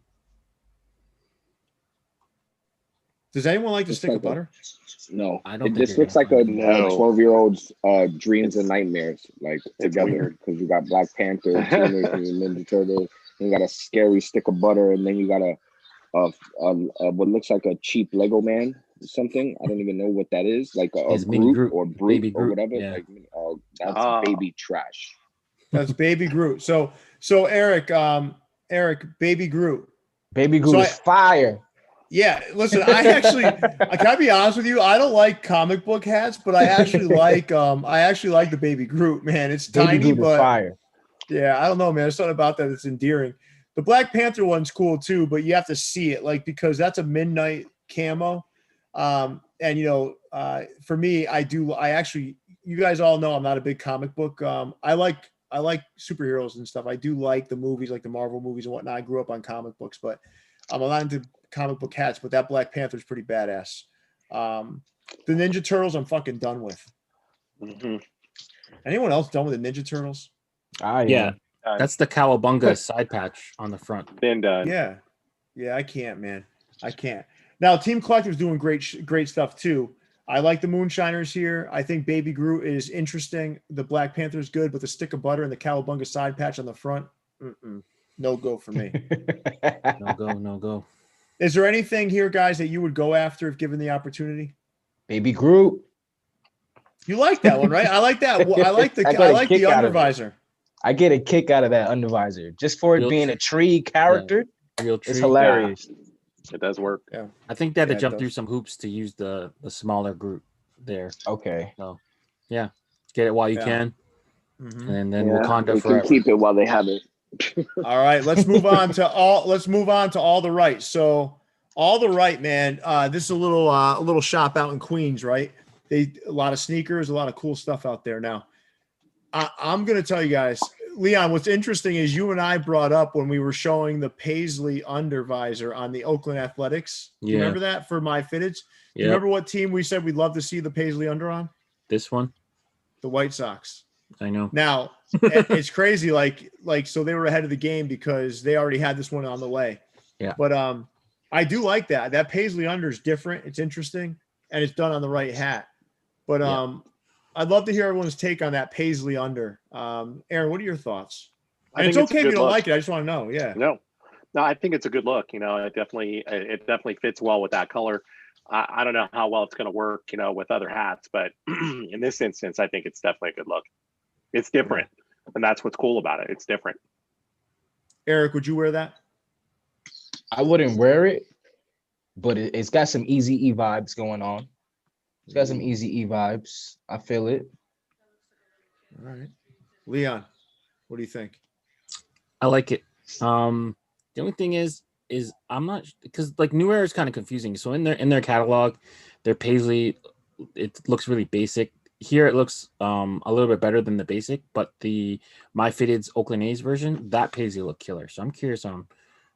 Does anyone like the stick of butter? No, I don't. It just looks like a 12-year-old's dreams and nightmares, like together. Because you got Black Panther, Teenage Mutant Ninja Turtles, and you got a scary stick of butter, and then you got a what looks like a cheap Lego man or something. I don't even know what that is, like a Groot or Brute or whatever. Yeah. Like, that's baby trash. That's Baby Groot. So Erik, Baby Groot. Baby Groot is fire. Yeah, listen, can I be honest with you? I don't like comic book hats, but I actually like the Baby Groot, man. It's Baby tiny, Groot but is fire. Yeah, I don't know, man. There's something about that that's endearing. The Black Panther one's cool too, but you have to see it, like, because that's a midnight camo. And for me, I actually, you guys all know I'm not a big comic book. I like superheroes and stuff. I do like the movies, like the Marvel movies and whatnot. I grew up on comic books, but I'm not into comic book hats. But that Black Panther is pretty badass. The Ninja Turtles, I'm fucking done with. Mm-hmm. Anyone else done with the Ninja Turtles? Yeah. That's the Cowabunga side patch on the front. Been done. Yeah, I can't, man. I can't. Now, Team Collector's doing great stuff too. I like the Moonshiners here. I think Baby Groot is interesting. The Black Panther is good, but the stick of butter and the Cowabunga side patch on the front, no go for me. No go. Is there anything here, guys, that you would go after if given the opportunity? Baby Groot. You like that one, right? I like that. I like the undervisor. I get a kick out of that undervisor just for it being a tree character. Yeah. Real tree. It's hilarious. It does work. Yeah. I think they had to jump through some hoops to use the smaller Groot there. Okay. So, yeah, get it while you can, and then Wakanda forever. Can keep it while they have it. All right, let's move on to all the right. So, all the right, man. This is a little shop out in Queens, right? A lot of sneakers, a lot of cool stuff out there. Now, I'm gonna tell you guys, Leon, what's interesting is you and I brought up when we were showing the Paisley undervisor on the Oakland Athletics. Yeah. You remember that for my fitteds? Yeah. You remember what team we said we'd love to see the Paisley under on? This one? The White Sox. I know. Now, it's crazy. So they were ahead of the game because they already had this one on the way. Yeah. But I do like that. That Paisley under is different. It's interesting, and it's done on the right hat. But I'd love to hear everyone's take on that Paisley under. Aaron, what are your thoughts? And it's okay if you don't like it. I just want to know. Yeah. No, I think it's a good look. It definitely fits well with that color. I don't know how well it's going to work, with other hats, but in this instance, I think it's definitely a good look. It's different, and that's what's cool about it. It's different. Erik, would you wear that? I wouldn't wear it, but it's got some Easy E vibes going on. It's got some Easy E vibes. I feel it. All right. Leon, what do you think? I like it. The only thing is I'm not, because like New Era is kind of confusing. So in their catalog, their Paisley, it looks really basic. Here it looks a little bit better than the basic, but the My Fitted's Oakland A's version, that Paisley looked killer. So I'm curious on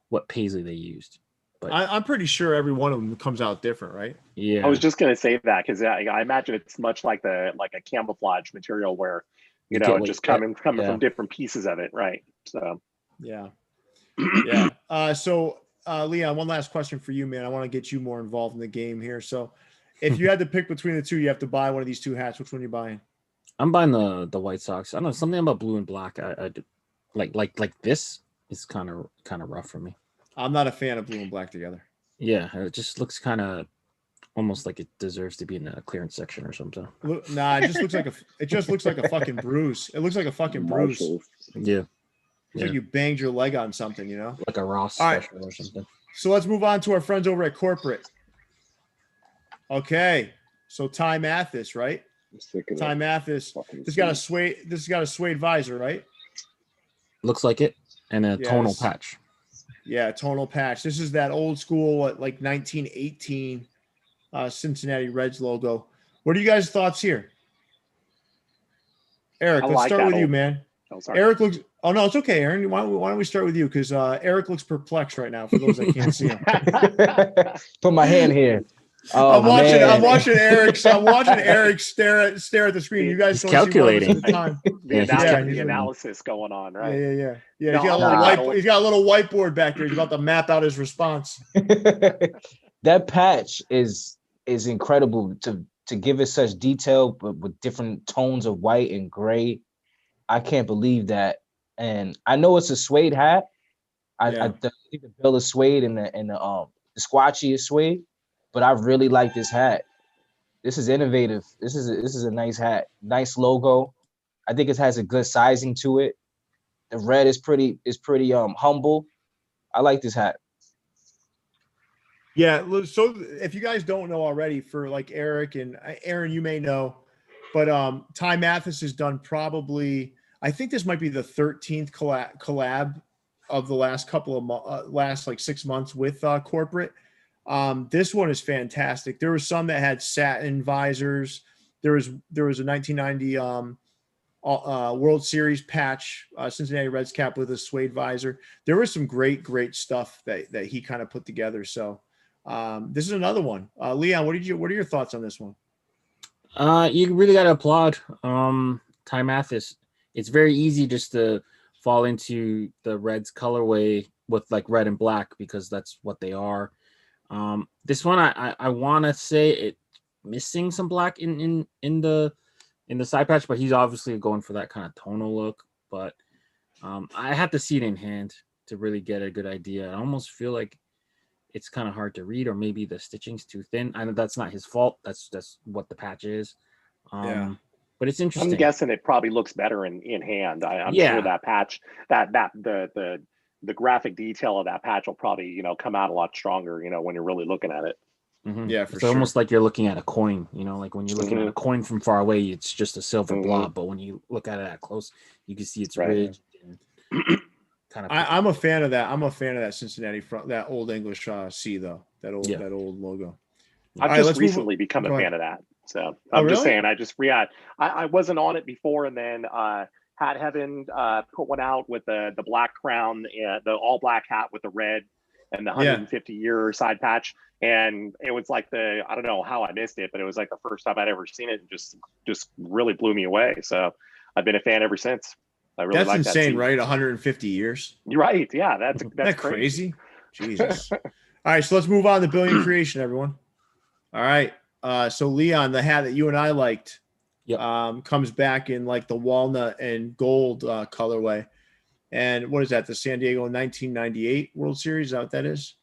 what Paisley they used. But I'm pretty sure every one of them comes out different, right? Yeah. I was just gonna say that because I imagine it's much like a camouflage material where just coming from different pieces of it, right? So yeah. So Leon, one last question for you, man. I want to get you more involved in the game here. So if you had to pick between the two, you have to buy one of these two hats. Which one are you buying? I'm buying the White Sox. I don't know, something about blue and black. I like this is kind of rough for me. I'm not a fan of blue and black together. Yeah, it just looks kind of almost like it deserves to be in a clearance section or something. Nah, it just looks like a fucking bruise. It looks like a fucking bruise. Yeah. It's like you banged your leg on something, like a Ross special or something. So let's move on to our friends over at corporate. Okay, so Ty Mathis, right? Ty Mathis. This got a suede visor, right? Looks like it, and a tonal patch. Yeah, tonal patch. This is that old school, like 1918 Cincinnati Reds logo. What are you guys' thoughts here? Erik, let's start with you, man. Oh, sorry. Erik looks. Oh no, it's okay, Aaron. Why don't we start with you? Because Erik looks perplexed right now. For those that can't see him, put my hand here. I'm watching Erik stare at the screen. You guys don't calculating see the time. The analysis going on, right? Yeah. He's got a little whiteboard back there. He's about to map out his response. That patch is incredible to give it such detail, but with different tones of white and gray. I can't believe that. And I know it's a suede hat. I think the bill is suede and the squatchy is suede. But I really like this hat. This is innovative. This is a nice hat. Nice logo. I think it has a good sizing to it. The red is pretty humble. I like this hat. Yeah. So if you guys don't know already, for like Erik and Aaron, you may know, but Ty Mathis has done probably, I think this might be the 13th collab of the last couple of last like 6 months with corporate. This one is fantastic. There was some that had satin visors. There was a 1990 World Series patch, Cincinnati Reds cap with a suede visor. There was some great stuff that he kind of put together. So this is another one. Leon, what are your thoughts on this one? You really got to applaud Ty Mathis. It's very easy just to fall into the Reds colorway with like red and black because that's what they are. This one, I want to say it missing some black in the side patch, but he's obviously going for that kind of tonal look. But I have to see it in hand to really get a good idea. I almost feel like it's kind of hard to read, or maybe the stitching's too thin. I know that's not his fault. That's what the patch is. Yeah. But it's interesting. I'm guessing it probably looks better in hand. I'm sure that patch, the graphic detail of that patch will probably, come out a lot stronger, when you're really looking at it. Mm-hmm. Yeah, for it's sure. Almost like you're looking at a coin, like when you're looking at a coin from far away, it's just a silver blob. But when you look at it at close, you can see it's ridged. And kind of. I'm a fan of that. I'm a fan of that Cincinnati front, that old English C though. That old logo. I've just recently become a fan of that. So I'm just saying, I wasn't on it before, and then Hat Heaven put one out with the black crown, the all black hat with the red and the 150-year side patch. And it was like I don't know how I missed it, but it was like the first time I'd ever seen it, and just really blew me away. So I've been a fan ever since. I really like that. That's insane, right? 150 years. You're right. Yeah, that's crazy. Jesus. All right, so let's move on to Billion Creation, everyone. All right. So Leon, the hat that you and I liked, comes back in like the walnut and gold colorway. And what is that? The San Diego 1998 World Series? Is that what that is?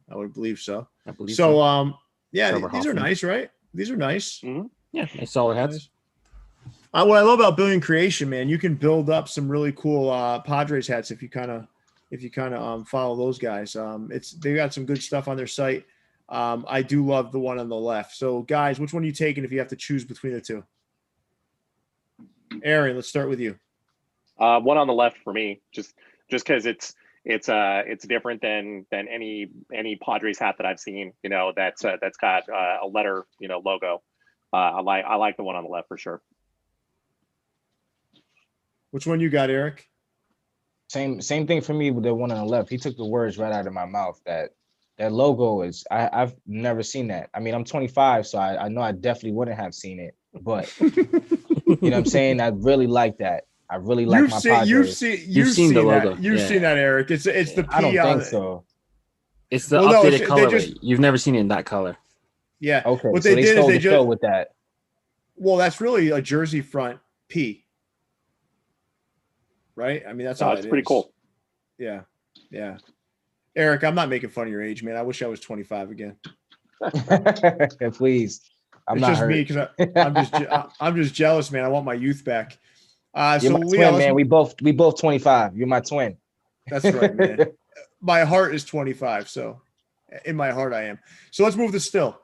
I would believe so. I believe so. These are nice, right? These are nice. Mm-hmm. Yeah, nice solid hats. Nice. What I love about Billion Creation, man, you can build up some really cool Padres hats if you kind of follow those guys. They got some good stuff on their site. I do love the one on the left. So, guys, which one are you taking if you have to choose between the two? Aaron, let's start with you. One on the left for me, just because it's different than any Padres hat that I've seen. That's got a letter, logo. I like the one on the left for sure. Which one you got, Erik? Same thing for me with the one on the left. He took the words right out of my mouth. That logo is, I've never seen that. I mean, I'm 25, so I know I definitely wouldn't have seen it. But you know what I'm saying? I really like that. I really like my Padres. You've seen the logo. You've seen that, Erik. It's the P. I don't think so. It's the updated color. You've never seen it in that color. Yeah. Okay. What so they did stole is the show with that. Well, that's really a jersey front P. Right? I mean, that's all. It's pretty cool. Yeah. Yeah. Erik, I'm not making fun of your age, man. I wish I was 25 again. Please. It's just me because I'm just jealous, man. I want my youth back. You're my twin, man. We both 25. You're my twin. That's right, man. My heart is 25, so in my heart I am. So let's move to Still.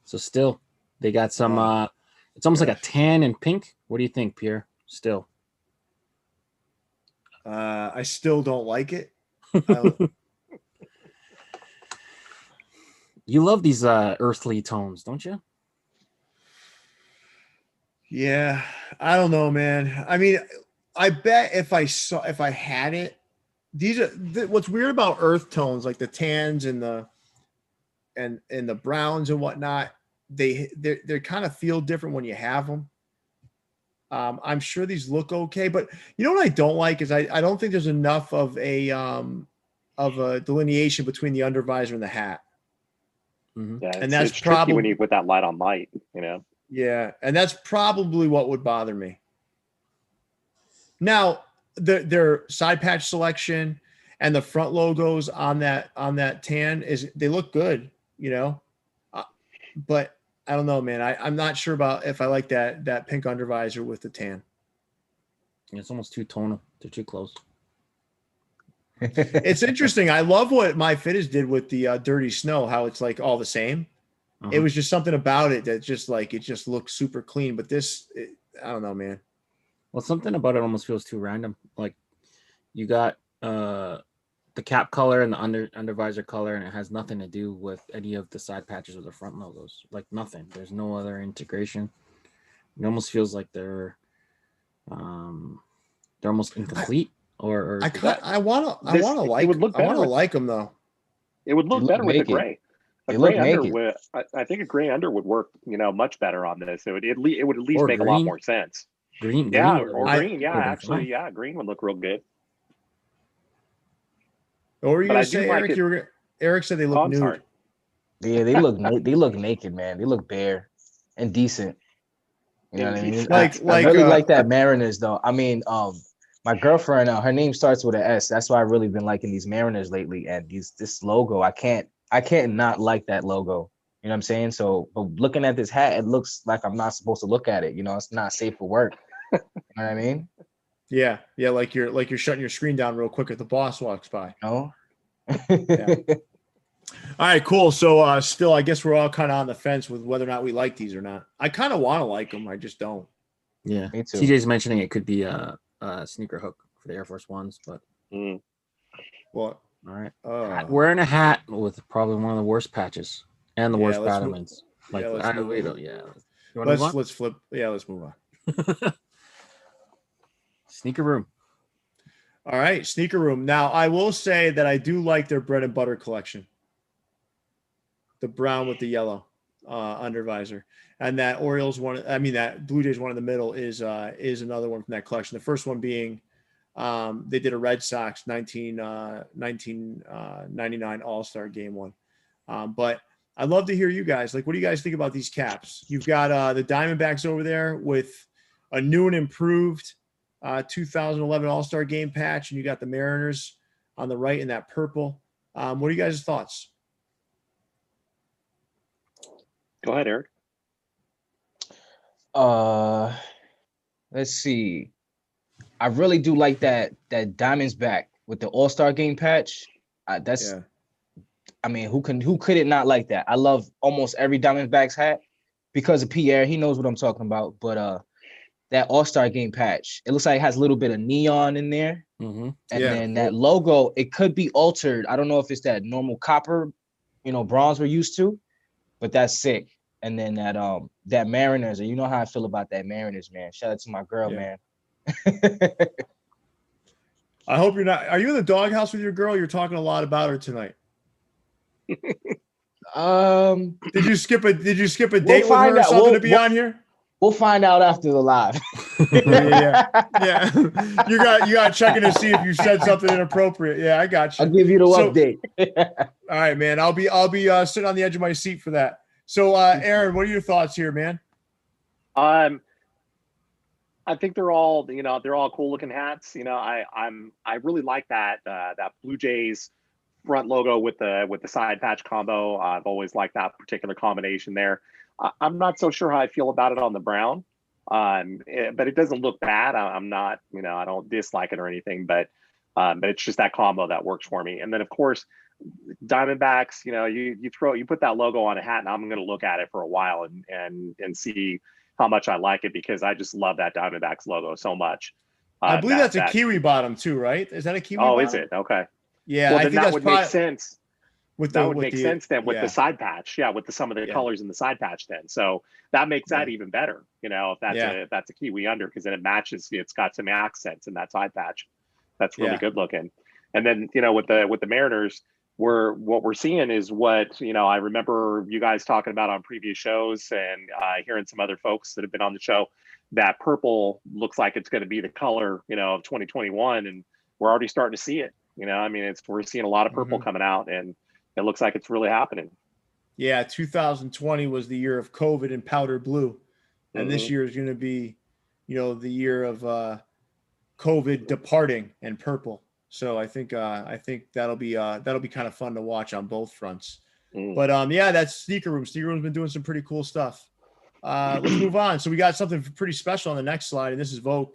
So Still, they got some. It's almost like a tan and pink. What do you think, Pierre? Still. I still don't like it. You love these earthly tones, don't you? Yeah, I don't know, man. I mean, I bet if I had it, these are what's weird about earth tones, like the tans and the browns and whatnot. They kind of feel different when you have them. I'm sure these look okay, but you know what I don't like is I don't think there's enough of a delineation between the undervisor and the hat. Mm-hmm. Yeah, and that's probably when you put that light on light, Yeah, and that's probably what would bother me. Now, their side patch selection and the front logos on that tan they look good, but I don't know, man. I'm not sure about if I like that pink undervisor with the tan. It's almost too tonal. They're too close. It's interesting. I love what My Fitteds did with the Dirty Snow, how it's like all the same. Uh-huh. It was just something about it that just like it just looks super clean. But I don't know, man. Well, something about it almost feels too random. Like you got the cap color and the under visor color, and it has nothing to do with any of the side patches or the front logos. Like nothing. There's no other integration. It almost feels like they're almost incomplete. I want to like them though. It would look better with the gray. A gray under would, I think a gray under would work, much better on this. It would at least make green, a lot more sense. Green, green. Yeah, actually, yeah, green would look real good. What were you going to say, Eric? Eric said they look nude. Sorry. Yeah, they look naked, man. They look bare and decent. You know what I mean? I really like that Mariners though. I mean, my girlfriend, her name starts with an S. That's why I've really been liking these Mariners lately. And this logo, I can't not like that logo. You know what I'm saying? So, but looking at this hat, it looks like I'm not supposed to look at it. It's not safe for work. You know what I mean? Yeah, like you're shutting your screen down real quick if the boss walks by. No. Yeah. All right, cool. So still, I guess we're all kind of on the fence with whether or not we like these or not. I kind of want to like them. I just don't. Yeah, me too. TJ's mentioning it could be a sneaker hook for the Air Force Ones, but what? All right, wearing a hat with probably one of the worst patches and the worst patterns. Let's flip. Yeah, let's move on. Sneaker Room. All right, Sneaker Room. Now, I will say that I do like their bread and butter collection. The brown with the yellow under visor. And that Orioles one, that Blue Jays one in the middle is another one from that collection. The first one being they did a Red Sox 1999 All-Star Game one. But I'd love to hear you guys. Like, what do you guys think about these caps? You've got the Diamondbacks over there with a new and improved 2011 All-Star Game patch, and you got the Mariners on the right in that purple. What are you guys' thoughts? Go ahead, Eric. Let's see. I really do like that Diamond's back with the All-Star Game patch. I mean, who could it not like that? I love almost every Diamondbacks hat because of Pierre. He knows what I'm talking about. But that All-Star Game patch, it looks like it has a little bit of neon in there. Mm-hmm. And then that logo, it could be altered. I don't know if it's that normal copper, bronze we're used to, but that's sick. And then that Mariners, and you know how I feel about that Mariners, man. Shout out to my girl, man. I hope you're not. Are you in the doghouse with your girl? You're talking a lot about her tonight. Did you skip a date with her or something to be on here? We'll find out after the live. Yeah. You got checking to see if you said something inappropriate. Yeah, I got you. I'll give you the update. All right, man. I'll be sitting on the edge of my seat for that. So, Aaron, what are your thoughts here, man? I think they're all cool looking hats. I really like that Blue Jays front logo with the side patch combo. I've always liked that particular combination there. I'm not so sure how I feel about it on the brown, but it doesn't look bad. I'm not, I don't dislike it or anything, but it's just that combo that works for me. And then of course, Diamondbacks, you put that logo on a hat, and I'm going to look at it for a while and see how much I like it, because I just love that Diamondbacks logo so much. I believe that's a kiwi bottom too, right? Is that a kiwi bottom? Is it? Okay. Yeah, well, then that would make sense. With the side patch, with some of the colors in the side patch then. So that makes that even better, if that's a kiwi under, because then it matches, it's got some accents in that side patch. That's really good looking. And then, with the Mariners, what we're seeing is what, I remember you guys talking about on previous shows, and hearing some other folks that have been on the show, that purple looks like it's going to be the color, of 2021. And we're already starting to see it. We're seeing a lot of purple coming out, and it looks like it's really happening. Yeah, 2020 was the year of COVID and powder blue. And this year is going to be, the year of COVID departing and purple. So I think that'll be kind of fun to watch on both fronts. But that's Sneaker Room. Sneaker Room's been doing some pretty cool stuff. Let's move on. So we got something pretty special on the next slide, and this is Vogue.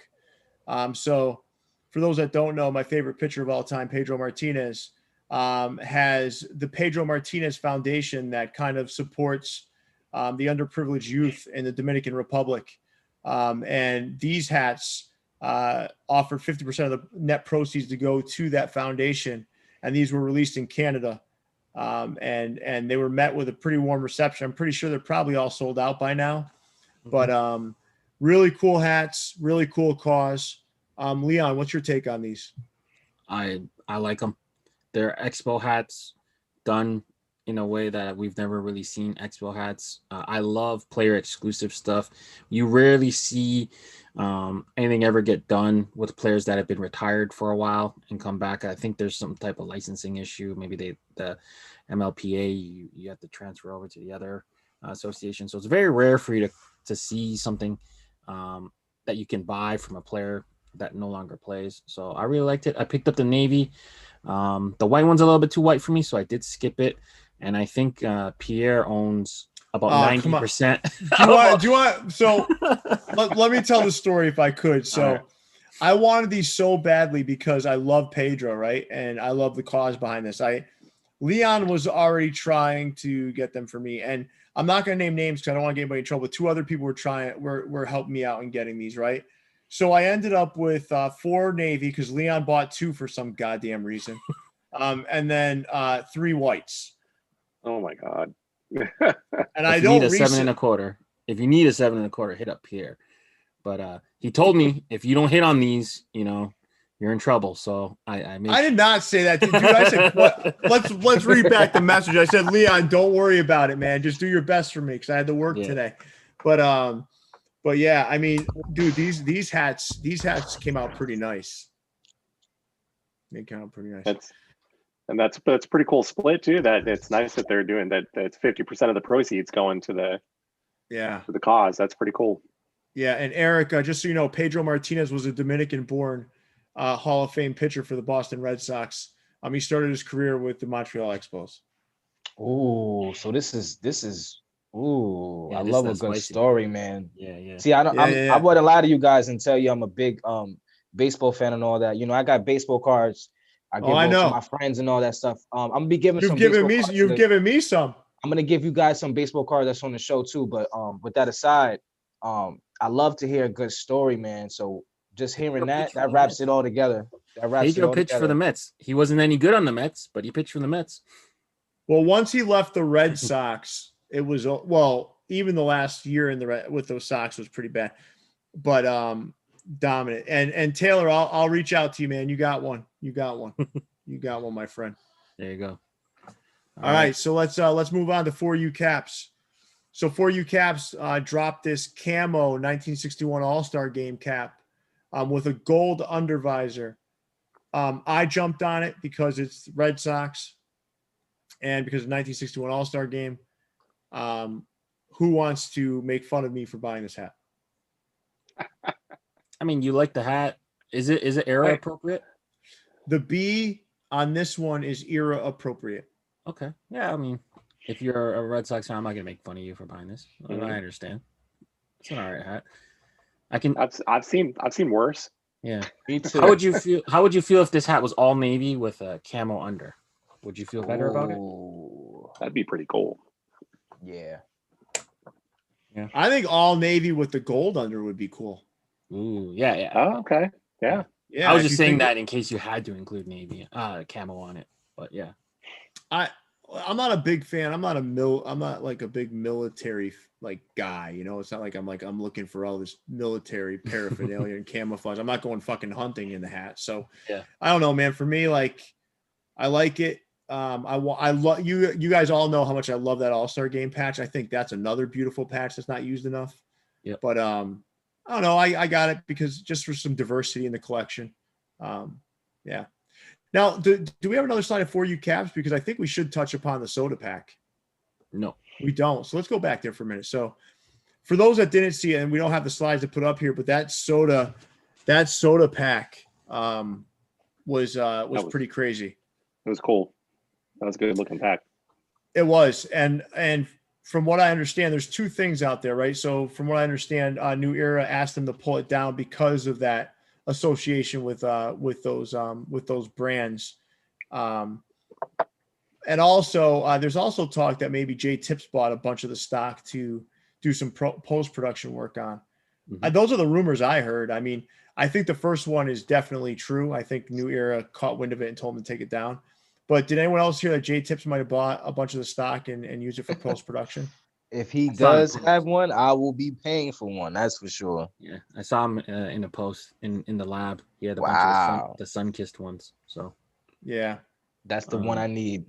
So for those that don't know, my favorite pitcher of all time, Pedro Martinez, has the Pedro Martinez Foundation that kind of supports the underprivileged youth in the Dominican Republic. And these hats offer 50% of the net proceeds to go to that foundation. and these were released in Canada. And they were met with a pretty warm reception. I'm pretty sure they're probably all sold out by now, but really cool hats, really cool cause. Leon, what's your take on these? I like them. They're Expo hats done in a way that we've never really seen Expo hats. I love player exclusive stuff. You rarely see anything ever get done with players that have been retired for a while and come back. I think there's some type of licensing issue. Maybe the MLPA, you have to transfer over to the other association. So it's very rare for you to see something that you can buy from a player that no longer plays. So I really liked it. I picked up the navy. The white one's a little bit too white for me, so I did skip it. And I think Pierre owns about 90%. Do you want? So let me tell the story if I could. So right. I wanted these so badly because I love Pedro, right? And I love the cause behind this. Leon was already trying to get them for me, and I'm not going to name names because I don't want to get anybody in trouble. But 2 other people were helping me out in getting these, right? So I ended up with 4 navy because Leon bought 2 for some goddamn reason, and then 3 whites. Oh my god! And I don't need a 7 1/4. If you need a 7 1/4, hit up Pierre. But he told me if you don't hit on these, you're in trouble. So I did not say that, dude. I said let's read back the message. I said, Leon, don't worry about it, man. Just do your best for me because I had to work today. But yeah, I mean, dude, these hats came out pretty nice. They came out pretty nice. That's pretty cool split too. That it's nice that they're doing that. That's 50% of the proceeds going to the cause. That's pretty cool. Yeah, and Erik, just so you know, Pedro Martinez was a Dominican-born Hall of Fame pitcher for the Boston Red Sox. He started his career with the Montreal Expos. Oh, so this is. Ooh, yeah, I love a good spicy story, man. Yeah. See, I wouldn't lie to you guys and tell you I'm a big baseball fan and all that. I got baseball cards. I give those to my friends and all that stuff. I'm gonna be giving You've given me some. I'm gonna give you guys some baseball cards that's on the show too. But with that aside, I love to hear a good story, man. So just hearing that wraps it all together. Pedro pitched for the Mets. He wasn't any good on the Mets, but he pitched for the Mets. Well, once he left the Red Sox, it was even the last year with those Sox was pretty bad, but dominant. And Taylor, I'll reach out to you, man. You got one, my friend. There you go. All right. So let's move on to 4U Caps. So 4U Caps dropped this camo 1961 All-Star Game cap with a gold undervisor. I jumped on it because it's Red Sox and because of 1961 All-Star Game. Who wants to make fun of me for buying this hat? I mean, you like the hat. Is it era appropriate? The B on this one is era appropriate. Okay. Yeah, I mean, if you're a Red Sox fan, I'm not gonna make fun of you for buying this. Mm-hmm. I understand. It's an alright hat. I've seen worse. Yeah. Me too. How would you feel if this hat was all navy with a camo under? Would you feel better about it? That'd be pretty cool. Yeah. I think all navy with the gold under would be cool. Ooh, yeah. Oh, okay. Yeah. I was just saying that in case you had to include navy camo on it. But yeah. I'm not a big fan. I'm not like a big military guy, It's not like I'm looking for all this military paraphernalia and camouflage. I'm not going fucking hunting in the hat. So yeah. I don't know, man. For me, I like it. I love you guys all know how much I love that All-Star Game patch. I think that's another beautiful patch that's not used enough. Yeah. But I don't know. I got it because just for some diversity in the collection. Yeah. Now, do we have another slide of 4U Caps? Because I think we should touch upon the soda pack. No, we don't. So let's go back there for a minute. So for those that didn't see it, and we don't have the slides to put up here, but that soda pack was pretty crazy. It was cool. That was a good looking pack. It was. And from what I understand, there's 2 things out there, right? So from what I understand, New Era asked them to pull it down because of that association with those brands. And also there's also talk that maybe Jay Tips bought a bunch of the stock to do some post-production work on. Mm-hmm. Those are the rumors I heard. I mean, I think the first one is definitely true. I think New Era caught wind of it and told them to take it down. But did anyone else hear that J Tips might have bought a bunch of the stock and used it for post production? If he does have one, I will be paying for one. That's for sure. Yeah, I saw him in a post in the lab. He had a bunch of the sun-kissed ones. So yeah, that's the one I need.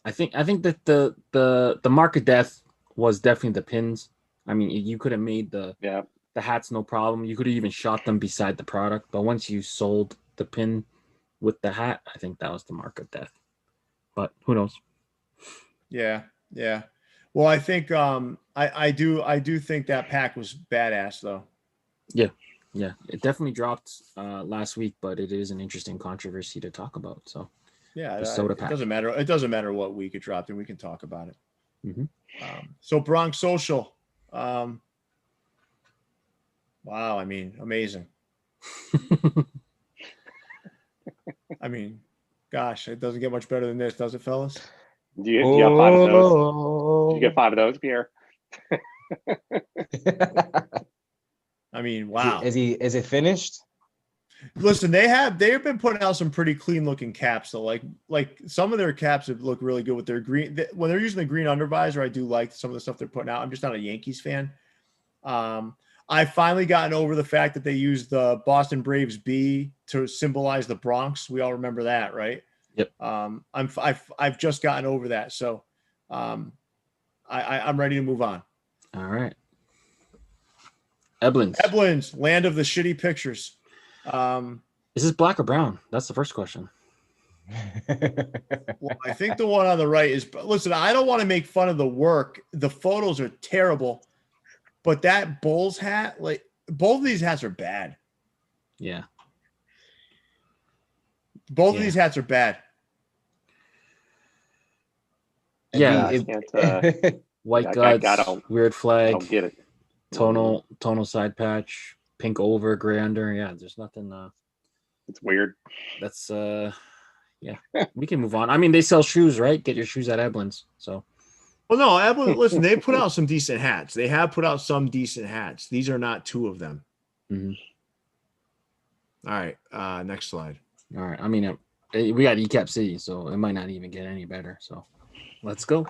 I think that the market death was definitely the pins. I mean, you could have made the hats no problem. You could have even shot them beside the product. But once you sold the pin with the hat, I think that was the market death. But who knows? Yeah. Well, I think I do think that pack was badass though. Yeah, it definitely dropped last week, but it is an interesting controversy to talk about. So yeah, it doesn't matter. It doesn't matter what week it dropped, and we can talk about it. Mm-hmm. So Bronx Social, wow, I mean, amazing. I mean, gosh, it doesn't get much better than this, does it, fellas? Do you have 5 of those? Did you get 5 of those, Pierre? I mean, wow. Is it finished? Listen, they have been putting out some pretty clean looking caps though. Like some of their caps look really good with their green. When they're using the green undervisor, I do like some of the stuff they're putting out. I'm just not a Yankees fan. I've finally gotten over the fact that they use the Boston Braves B to symbolize the Bronx. We all remember that, right? Yep. I've just gotten over that, so I'm ready to move on. All right. Eblin's land of the shitty pictures. Is this black or brown? That's the first question. Well, I think the one on the right is. Listen, I don't want to make fun of the work. The photos are terrible, but that Bulls hat, like both of these hats are bad. Yeah. Both of these hats are bad. Yeah. White guts, weird flag. I don't get it. Tonal side patch, pink over, gray under. Yeah, there's nothing. It's weird. That's yeah. We can move on. I mean, they sell shoes, right? Get your shoes at Eblin's. So. Well, no, Eblin. Listen, they put out some decent hats. They have put out some decent hats. These are not 2 of them. Mm-hmm. All right. Next slide. All right. I mean, we got Ecap City, so it might not even get any better. So, let's go.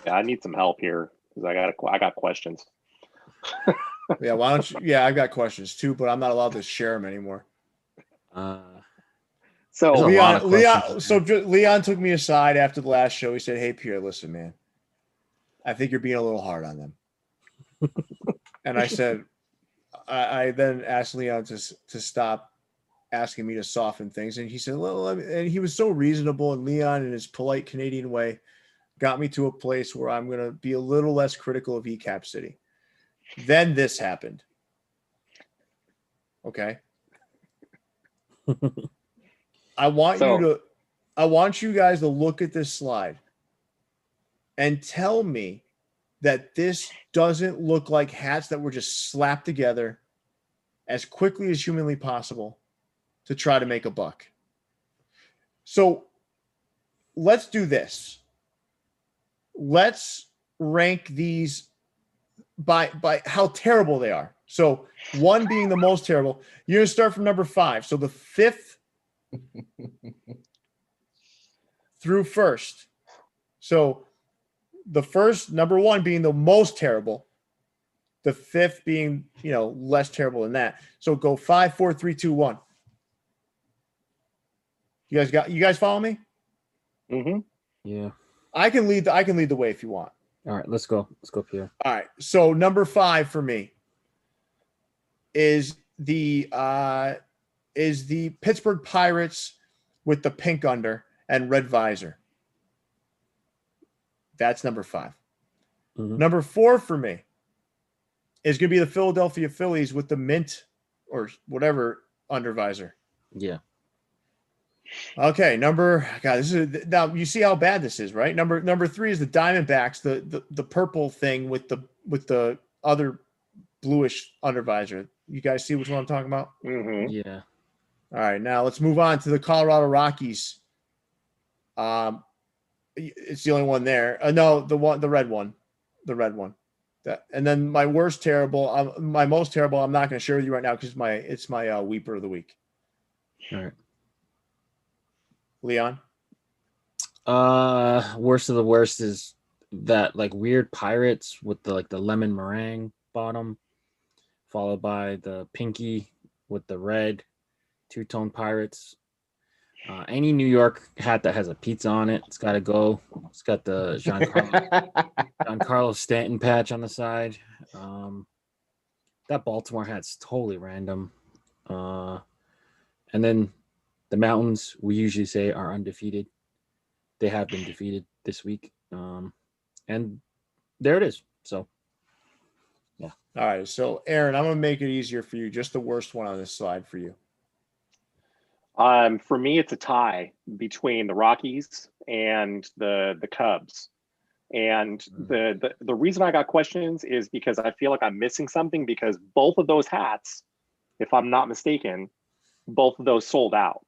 Yeah, I need some help here because I got questions. Yeah, why don't you? Yeah, I've got questions too, but I'm not allowed to share them anymore. So Leon took me aside after the last show. He said, "Hey, Pierre, listen, man, I think you're being a little hard on them." And I said, I then asked Leon to stop asking me to soften things, and he said, "Well," and he was so reasonable, and Leon, in his polite Canadian way, got me to a place where I'm going to be a little less critical of Ecap City. Then this happened. Okay. I want you guys to look at this slide and tell me that this doesn't look like hats that were just slapped together as quickly as humanly possible to try to make a buck. So let's do this. Let's rank these by how terrible they are. So 1 being the most terrible. You're going to start from number 5. So the 5th through 1st. So the first, number 1 being the most terrible. The 5th being, less terrible than that. So go 5, 4, 3, 2, 1. You guys follow me? Mm-hmm. Yeah. I can lead the way if you want. All right, let's go. Let's go, Pierre. All right. So number 5 for me is the Pittsburgh Pirates with the pink under and red visor. That's number 5. Mm-hmm. Number 4 for me is going to be the Philadelphia Phillies with the mint or whatever under visor. Yeah. Okay, this is now you see how bad this is, right? Number 3 is the Diamondbacks, the purple thing with the other bluish undervisor. You guys see which one I'm talking about? Mm-hmm. Yeah. All right, now let's move on to the Colorado Rockies. It's the only one there. No, the red one. And then my most terrible. I'm not going to share with you right now because it's my weeper of the week. All right. Leon? Worst of the worst is that like weird Pirates with the lemon meringue bottom, followed by the pinky with the red two-tone Pirates. Any New York hat that has a pizza on it, it's got to go. It's got the Giancarlo Stanton patch on the side. That Baltimore hat's totally random. And then the Mountains, we usually say, are undefeated. They have been defeated this week. And there it is. So, yeah. All right. So, Aaron, I'm going to make it easier for you. Just the worst one on this slide for you. For me, it's a tie between the Rockies and the Cubs. And the reason I got questions is because I feel like I'm missing something, because both of those hats, if I'm not mistaken, both of those sold out.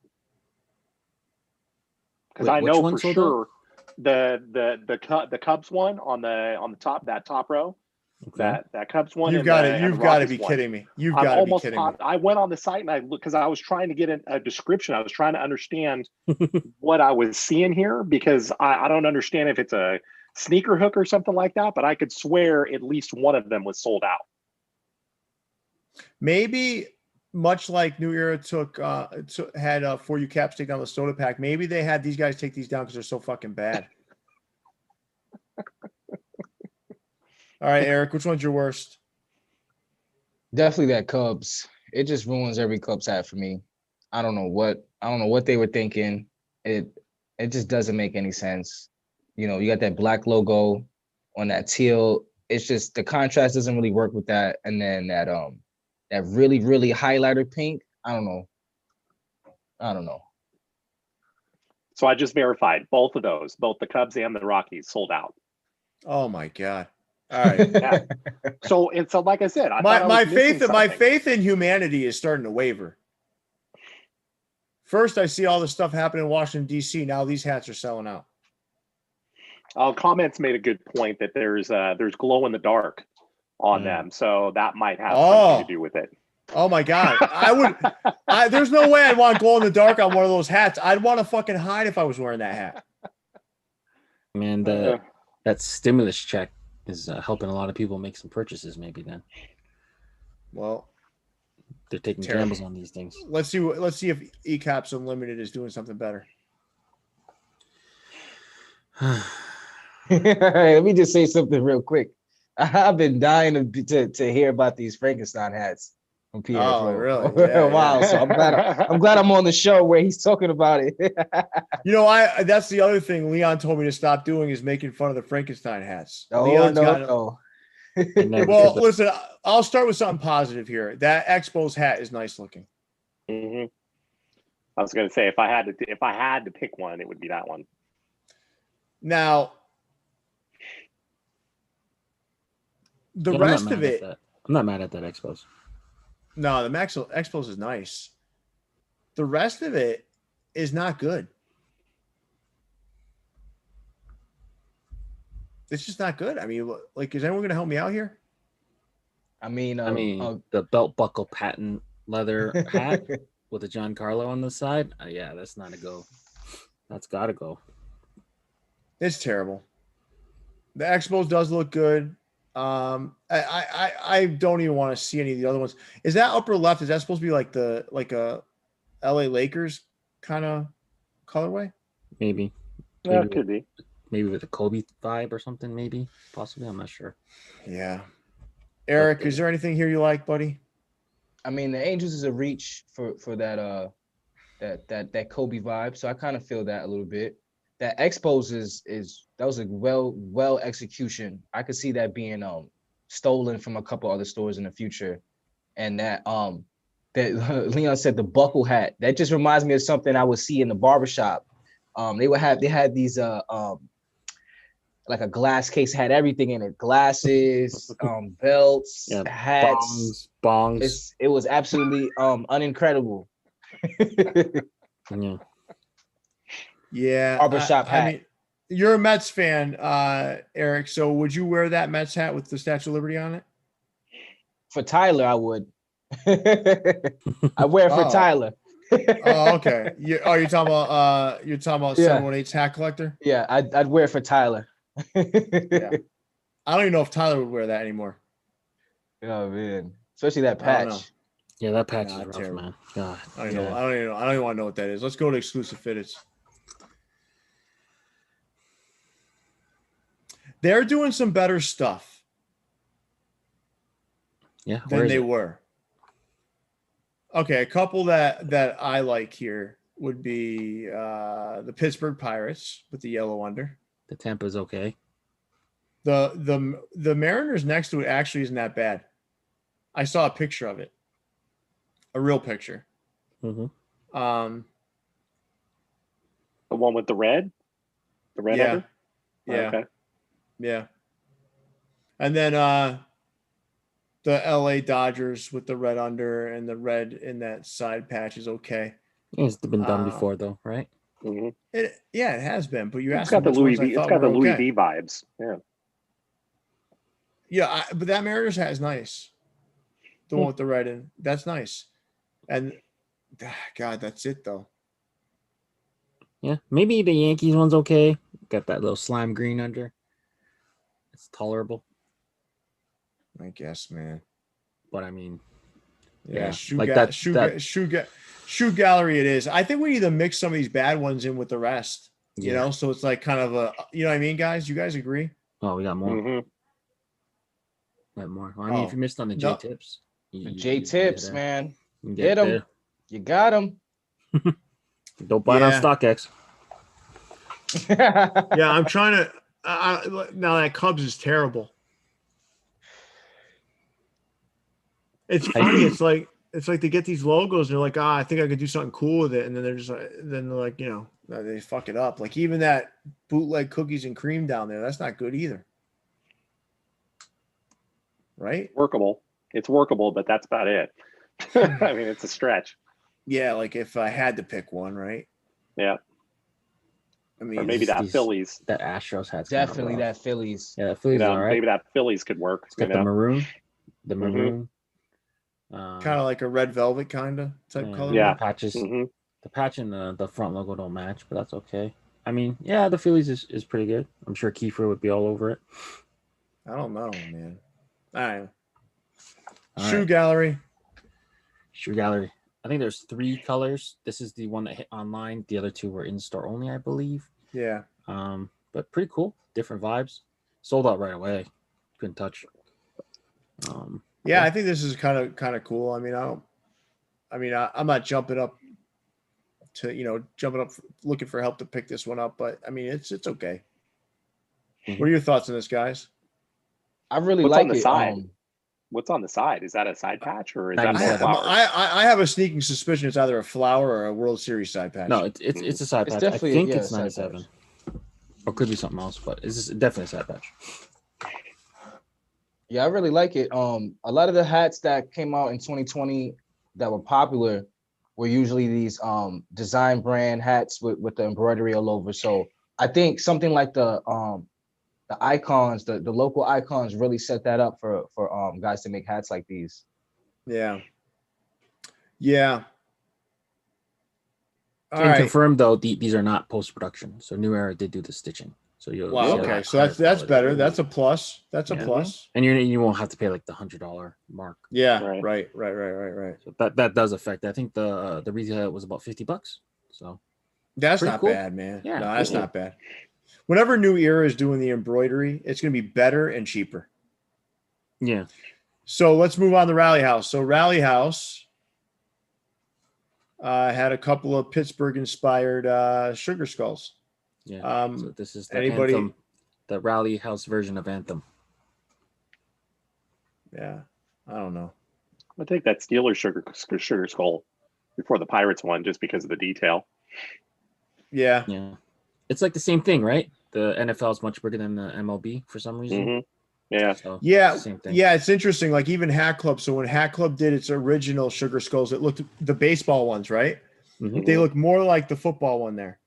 Because I know for sure the Cubs one on the top, that top row, okay. that Cubs one. You've got to be kidding me. You've got to be kidding me. I went on the site and I looked because I was trying to get a description. I was trying to understand what I was seeing here, because I don't understand if it's a sneaker hook or something like that, but I could swear at least one of them was sold out. Maybe much like New Era had For You Caps take down the soda pack. Maybe they had these guys take these down because they're so fucking bad. All right, Eric, which one's your worst? Definitely that Cubs. It just ruins every Cubs hat for me. I don't know what they were thinking. It just doesn't make any sense. You know, you got that black logo on that teal. It's just the contrast doesn't really work with that. And then that really, really highlighter pink. I don't know. So I just verified both of those, both the Cubs and the Rockies sold out. Oh my God. All right. Yeah. So like I said, my faith in humanity is starting to waver. First, I see all this stuff happening in Washington, D.C. Now these hats are selling out. Comments made a good point that there's glow in the dark on them, so that might have something to do with it. Oh my God. There's no way I'd want glow in the dark on one of those hats. I'd want to fucking hide if I was wearing that hat. Man, that stimulus check is helping a lot of people make some purchases maybe then. Well, they're taking gambles on these things. Let's see if Ecaps Unlimited is doing something better. Let me just say something real quick. I've been dying to hear about these Frankenstein hats from Pierre. Oh, really? Yeah, wow. Yeah. So I'm glad I'm on the show where he's talking about it. You know, that's the other thing Leon told me to stop doing is making fun of the Frankenstein hats. Oh, no. Well, listen, I'll start with something positive here. That Expos hat is nice looking. Mm-hmm. I was going to say if I had to pick one, it would be that one. Now, the rest of it, I'm not mad at that Expos. No, the Expos is nice. The rest of it is not good. It's just not good. I mean, like, is anyone going to help me out here? I mean, the belt buckle patent leather hat with a Giancarlo on the side. Yeah, that's not a go. That's got to go. It's terrible. The Expos does look good. I don't even want to see any of the other ones. Is that upper left? Is that supposed to be like a LA Lakers kind of colorway? Maybe. Yeah, it could be. Maybe with a Kobe vibe or something, maybe. Possibly. I'm not sure. Yeah. Eric, is there anything here you like, buddy? I mean, the Angels is a reach for that that Kobe vibe. So I kind of feel that a little bit. That Expos is that was a well execution. I could see that being stolen from a couple other stores in the future. And that Leon said the buckle hat. That just reminds me of something I would see in the barbershop. They had these like a glass case, had everything in it. Glasses, belts, hats, bongs. It was absolutely unincredible. Yeah. Yeah. Barbershop hat. I mean, you're a Mets fan, Eric. So would you wear that Mets hat with the Statue of Liberty on it? For Tyler, I would. I wear it for Tyler. Oh, okay. You're talking about 718's Hat Collector? Yeah, I'd wear it for Tyler. Yeah. I don't even know if Tyler would wear that anymore. Oh man, especially that I don't know. patch. Yeah, that patch is rough, terrible. man. God. I don't know. I don't even want to know what that is. Let's go to exclusive fitteds. They're doing some better stuff. Yeah, than they were. Okay, a couple that I like here would be the Pittsburgh Pirates with the yellow under. The Tampa's okay. The Mariners next to it actually isn't that bad. I saw a picture of it, a real picture. The one with the red under? Yeah. Oh, okay. Yeah. And then the LA Dodgers with the red under and the red in that side patch is okay. It's been done before though, right? Mm-hmm. It has been, but it's got the Louis V. It's got the Louis V vibes. Yeah. Yeah, but that Mariners hat is nice. The one with the red in, that's nice. And God, that's it though. Yeah, maybe the Yankees one's okay. Got that little slime green under. It's tolerable. I guess, man. But I mean, yeah, shoe gallery it is. I think we need to mix some of these bad ones in with the rest. You know, so it's like kind of a, you know what I mean, guys? You guys agree? Oh, we got more. Mm-hmm. Got more. Well, I mean, if you missed on the J tips, J tips, man, get them. You got them. Don't buy it on StockX. Yeah, I'm trying to. Now that Cubs is terrible. It's funny. It's like they get these logos and they're like, I think I could do something cool with it, and then they're like, you know, they fuck it up. Like even that bootleg cookies and cream down there, that's not good either. Right? Workable. It's workable, but that's about it. I mean, it's a stretch. Yeah, like if I had to pick one, right? Yeah. I mean, or maybe that Phillies. That Astros hat. Definitely that Phillies. Yeah, that Phillies. All right. Maybe that Phillies could work. It's got the maroon. The maroon. Kind of like a red velvet kind of type color. Yeah. The patches. The patch and the front logo don't match, but that's okay. I mean, yeah, the Phillies is pretty good. I'm sure Kiefer would be all over it. I don't know, man. All right. Shoe gallery. Shoe gallery. I think there's 3 colors. This is the one that hit online. The other 2 were in store only, I believe. Yeah. But pretty cool. Different vibes. Sold out right away. Couldn't touch. Yeah, I think this is kind of cool. I mean, I'm not jumping up looking for help to pick this one up, but I mean, it's okay. What are your thoughts on this, guys? I really like it. Side? What's on the side? Is that a side patch or is that more flowers? I have a sneaking suspicion it's either a flower or a World Series side patch. No, it's a side patch. I think it's 97. Or could be something else, but it's definitely a side patch. Yeah, I really like it. A lot of the hats that came out in 2020 that were popular were usually these design brand hats with the embroidery all over. So I think something like the icons, the local icons really set that up for guys to make hats like these. Yeah. Can confirm though, these are not post-production. So New Era did do the stitching. So you'll okay. So that's better. That's a plus. That's a plus. And you won't have to pay like the $100 mark. Yeah. Right. So that does affect. I think the retail was about $50. So that's not bad, man. Yeah, no, that's not bad. Whenever New Era is doing the embroidery, it's going to be better and cheaper. Yeah. So let's move on to Rally House. So Rally House had a couple of Pittsburgh-inspired sugar skulls. Yeah. So this is the Anthem, the Rally House version of Anthem. Yeah. I don't know. I take that Steelers sugar skull before the Pirates one just because of the detail. Yeah. Yeah. It's like the same thing, right? The NFL is much bigger than the MLB for some reason. Yeah. So same thing. Yeah, it's interesting. Like even Hat Club. So when Hat Club did its original sugar skulls, it looked the baseball ones, right? They look more like the football one there.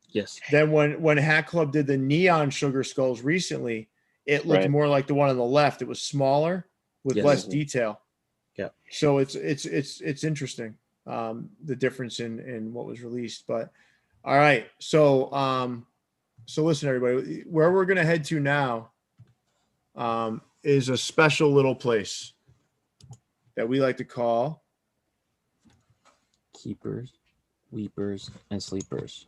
Yes. Then when Hat Club did the neon sugar skulls recently, it looked more like the one on the left. It was smaller with less detail. Yeah. So it's interesting. the difference in what was released. But all right, so listen, everybody, where we're gonna head to now is a special little place that we like to call Keepers, Weepers, and Sleepers.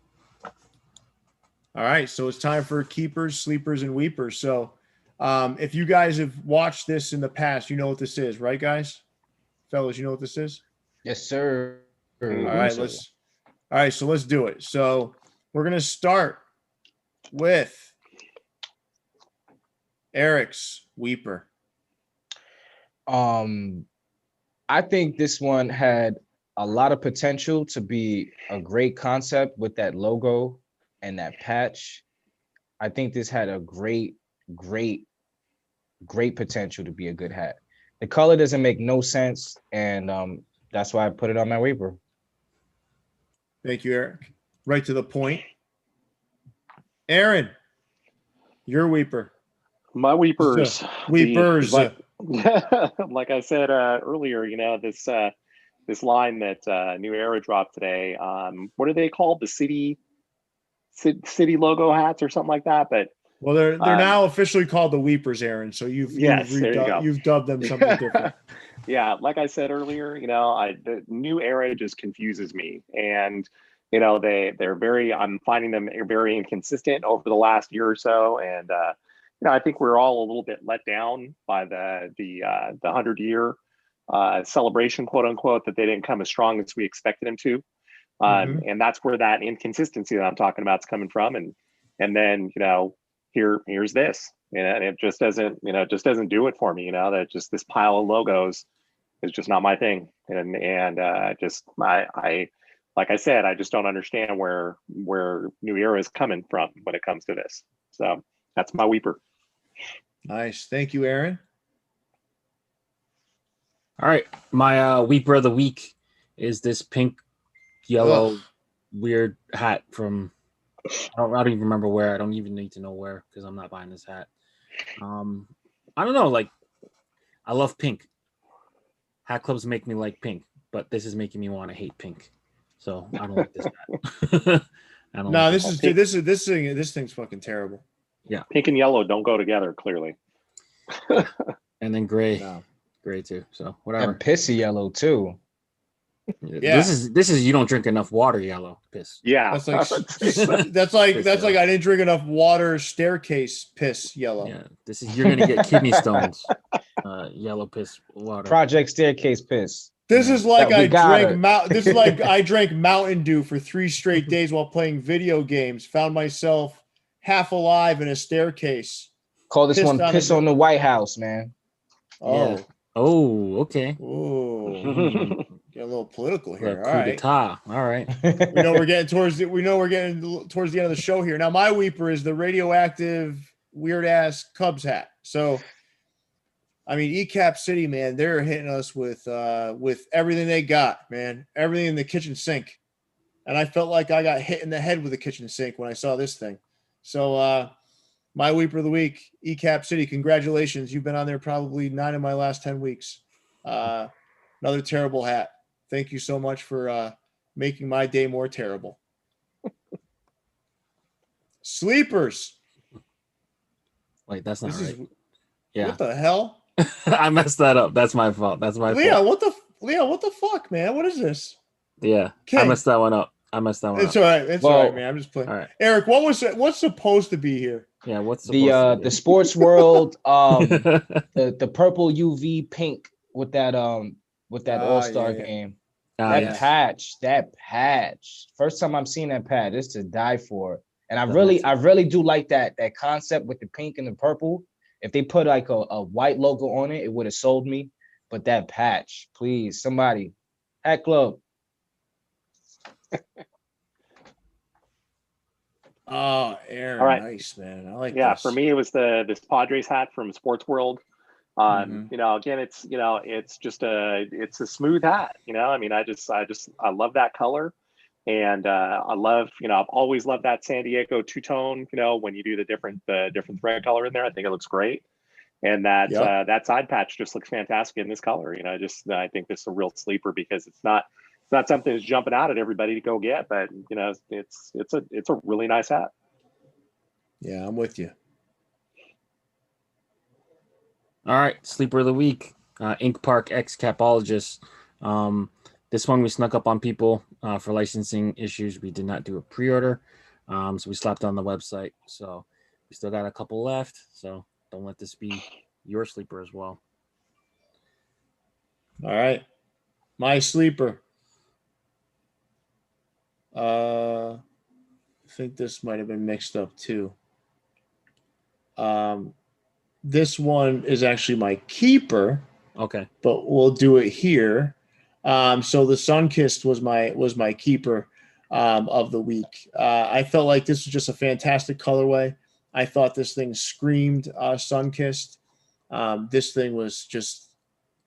All right, so it's time for Keepers, Sleepers, and Weepers. So if you guys have watched this in the past, you know what this is, right, guys? Fellas, you know what this is? Yes, sir. All right, so let's do it. So we're gonna start with Erik's Weeper. I think this one had a lot of potential to be a great concept with that logo and that patch. I think this had a great potential to be a good hat. The color doesn't make no sense, and that's why I put it on my Weeper. Thank you, Erik. Right to the point. Aaron, your Weeper. My Weepers. Weepers. Like I said earlier, this line that New Era dropped today. What are they called? The city logo hats or something like that. But they're now officially called the Weepers, Aaron. So you've dubbed them something different. Yeah, like I said earlier, the New Era just confuses me, and they're very. I'm finding them very inconsistent over the last year or so, and I think we're all a little bit let down by the 100-year celebration, quote unquote, that they didn't come as strong as we expected them to. And that's where that inconsistency that I'm talking about is coming from. And then, here's this, and it just doesn't do it for me. That just this pile of logos is just not my thing. And I like I said, I just don't understand where New Era is coming from when it comes to this. So that's my Weeper. Nice. Thank you, Aaron. All right. My Weeper of the week is this pink, yellow, weird hat from, I don't even remember where. I don't even need to know where because I'm not buying this hat. I don't know. Like, I love pink. Hat clubs make me like pink, but this is making me want to hate pink. So I don't like this hat. This thing's fucking terrible. Yeah. Pink and yellow don't go together, clearly. And then gray. No. Gray too. So whatever. And pissy yellow too. Yeah. This is you don't drink enough water yellow piss. Yeah. That's like I didn't drink enough water staircase piss yellow. Yeah. This is you're gonna get kidney stones. Yellow piss water. Project staircase piss. This is like I drank Mountain Dew for 3 straight days while playing video games. Found myself half alive in a staircase. Call this one piss on the White House, man. Oh. Yeah. Oh, okay. Oh. Get a little political here. All right. All right. we know we're getting towards the end of the show here. Now my Weeper is the radioactive weird ass Cubs hat. So I mean, Ecap City, man, they're hitting us with everything they got, man. Everything in the kitchen sink. And I felt like I got hit in the head with the kitchen sink when I saw this thing. So my Weeper of the week, Ecap City, congratulations. You've been on there probably 9 of my last 10 weeks. Another terrible hat. Thank you so much for making my day more terrible. Sleepers. Wait, that's not right. Yeah. What the hell? I messed that up. That's my fault. That's my fault. What the fuck, man? What is this? Yeah. King. I messed that one up. It's all right. It's all right, man. I'm just playing. All right. Erik, what's supposed to be here? Yeah, what's the sports world, the purple UV pink with that all-star game. That patch. First time I'm seeing that patch, it's to die for. And I really do like that concept with the pink and the purple. If they put like a white logo on it, it would have sold me. But that patch, please, somebody, Hat Club. Oh, Aaron, all right. Nice, man. I like. Yeah, this. For me, it was this Padres hat from Sports World. Again, it's just it's a smooth hat. I mean, I love that color. And I love, I've always loved that San Diego two-tone, when you do the different thread color in there. I think it looks great. And that side patch just looks fantastic in this color. I think this is a real sleeper because it's not not something that's jumping out at everybody to go get, but you know, it's a really nice hat. Yeah, I'm with you. All right, sleeper of the week, Ink Park X Capologist. This one we snuck up on people for licensing issues. We did not do a pre-order, so we slapped on the website. So we still got a couple left. So don't let this be your sleeper as well. All right, my sleeper. I think this might have been mixed up too. This one is actually my keeper. Okay, but we'll do it here. So the Sunkissed was my keeper of the week. I felt like this was just a fantastic colorway. I thought this thing screamed Sunkissed. This thing was just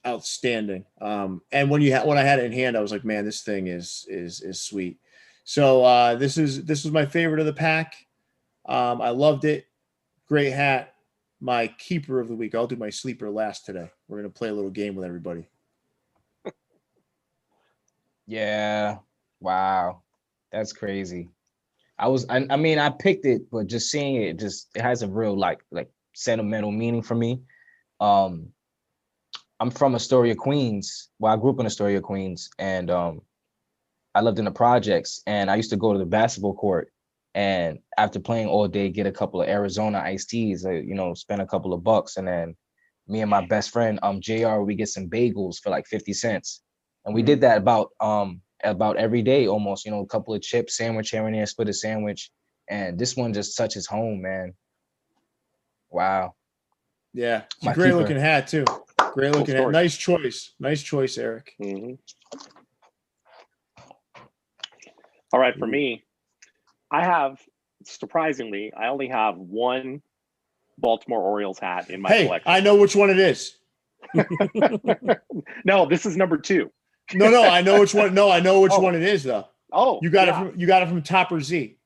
outstanding. And when I had it in hand, I was like, man, this thing is sweet. So this was my favorite of the pack. I loved it. Great hat. My keeper of the week. I'll do my sleeper last today. We're going to play a little game with everybody. Yeah. Wow. That's crazy. I mean, I picked it, but just seeing it, it has a real like sentimental meaning for me. I'm from Astoria, Queens. Well, I grew up in Astoria, Queens, and I lived in the projects, and I used to go to the basketball court. And after playing all day, get a couple of Arizona iced teas, spend a couple of bucks. And then me and my best friend, JR, we get some bagels for like 50 cents. And we did that about every day almost, a couple of chips, sandwich here and there, split a sandwich. And this one just touches home, man. Wow. Yeah. It's a great looking hat too. Great looking hat. Nice choice. Nice choice, Eric. Mm-hmm. All right. For me, I only have one Baltimore Orioles hat in my collection. I know which one it is. No, this is number 2. No, I know which one. No, I know which one it is though. Oh, you got it from Topper Z.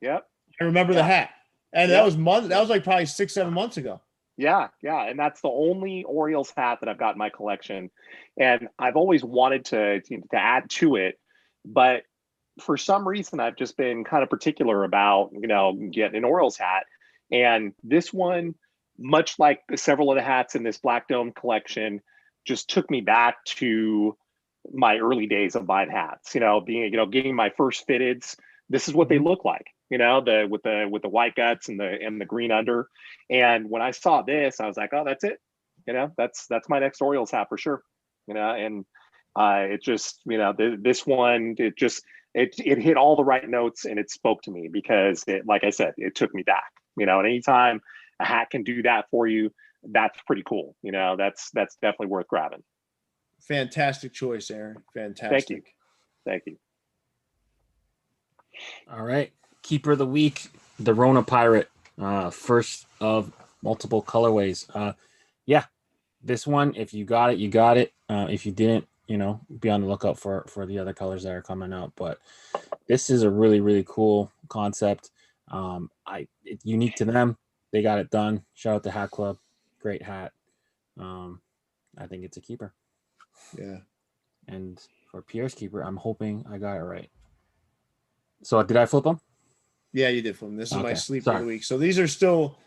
Yep. I remember the hat. And that was like probably 6-7 months ago. Yeah. And that's the only Orioles hat that I've got in my collection. And I've always wanted to add to it, but for some reason, I've just been kind of particular about, getting an Orioles hat. And this one, much like several of the hats in this Black Dome collection, just took me back to my early days of buying hats, getting my first fitteds. This is what they look like, with the white guts and the green under. And when I saw this, I was like, oh, that's it. That's my next Orioles hat for sure. And it just, this one, it hit all the right notes and it spoke to me because like I said, it took me back, and anytime a hat can do that for you, that's pretty cool. That's definitely worth grabbing. Fantastic choice, Aaron. Fantastic. Thank you. All right. Keeper of the week, the Rona Pirate, first of multiple colorways. Yeah, this one, if you got it, you got it. If you didn't, be on the lookout for the other colors that are coming out. But this is a really, really cool concept. It's unique to them. They got it done. Shout out to Hat Club. Great hat. I think it's a keeper. Yeah. And for Pierre's keeper, I'm hoping I got it right. So did I flip them? Yeah, you did flip them. This is my sleeper of the week. So these are still,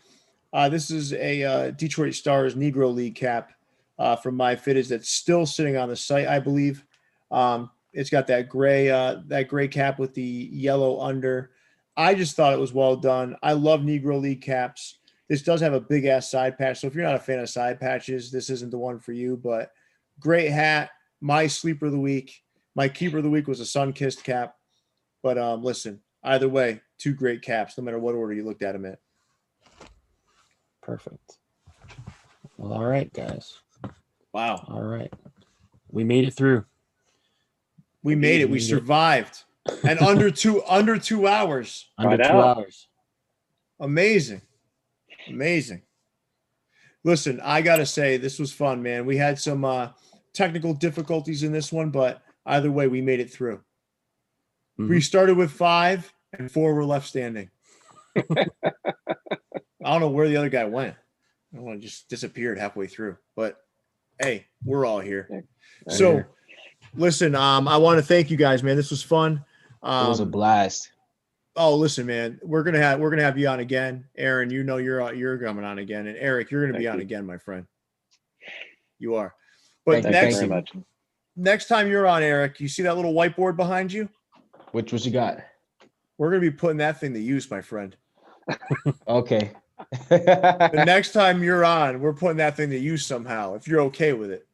this is a Detroit Stars Negro League cap from My Fitteds that's still sitting on the site, I believe. It's got that gray cap with the yellow under. I just thought it was well done. I love Negro League caps. This does have a big ass side patch. So if you're not a fan of side patches, this isn't the one for you, but great hat. My sleeper of the week. My keeper of the week was a Sunkissed cap. But listen, either way, 2 great caps, no matter what order you looked at them in. Perfect. Well, all right, guys. Wow. All right. We made it through. We made it. We survived. And under 2 hours. Under 2 hours. Amazing. Listen, I got to say, this was fun, man. We had some technical difficulties in this one, but either way, we made it through. Mm-hmm. We started with 5 and 4 were left standing. I don't know where the other guy went. I don't know, just disappeared halfway through. But, hey, we're all here. So Listen, I want to thank you guys, man. This was fun. It was a blast. Oh, listen, man, we're gonna have you on again. Aaron, you know you're coming on again, and Eric, you're gonna be on again, my friend. You are. But next time you're on, Eric, you see that little whiteboard behind you? What you got? We're gonna be putting that thing to use, my friend. Okay. The next time you're on, we're putting that thing to use somehow. If you're okay with it.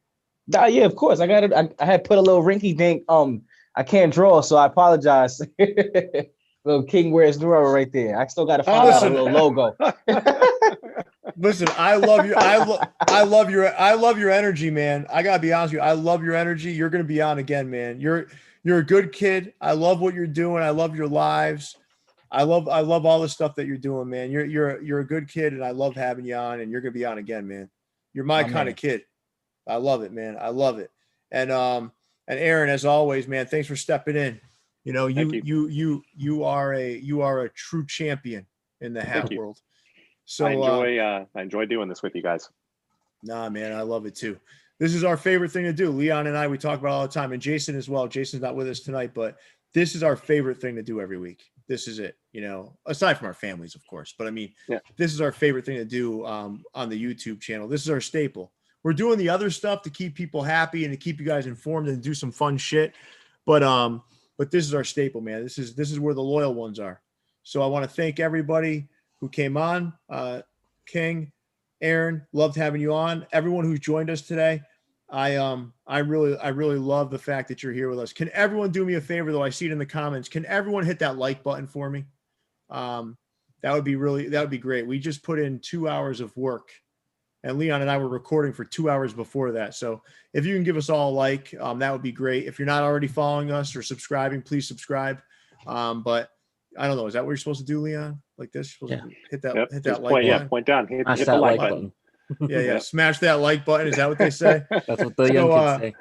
Yeah, of course. I got it. I had put a little rinky dink. I can't draw, so I apologize. Little King wears the rubber right there. I still got to find out a little logo. Listen, I love you. I love your energy, man. I gotta be honest with you. I love your energy. You're gonna be on again, man. You're a good kid. I love what you're doing. I love your lives. I love all the stuff that you're doing, man. You're a good kid, and I love having you on. And you're gonna be on again, man. You're my kind of kid. I love it, man. I love it. And Aaron, as always, man, thanks for stepping in. You know, you are a true champion in the hat world. So I enjoy doing this with you guys. Nah, man, I love it too. This is our favorite thing to do. Leon and I, we talk about it all the time, and Jason as well. Jason's not with us tonight, but this is our favorite thing to do every week. This is it, you know, aside from our families, of course. But I mean, This is our favorite thing to do on the YouTube channel. This is our staple. We're doing the other stuff to keep people happy and to keep you guys informed and do some fun shit. But this is our staple, man. This is where the loyal ones are. So I want to thank everybody who came on. King, Aaron, loved having you on. Everyone who's joined us today. I really love the fact that you're here with us. Can everyone do me a favor, though? I see it in the comments. Can everyone hit that like button for me? That would be great. We just put in 2 hours of work, and Leon and I were recording for 2 hours before that. So if you can give us all a like, that would be great. If you're not already following us or subscribing, please subscribe. But I don't know. Is that what you're supposed to do, Leon? Like this? You're supposed to hit that like button? Yeah, point down. Hit the like button. Yeah. Smash that like button. Is that what they say? That's what the young kids say.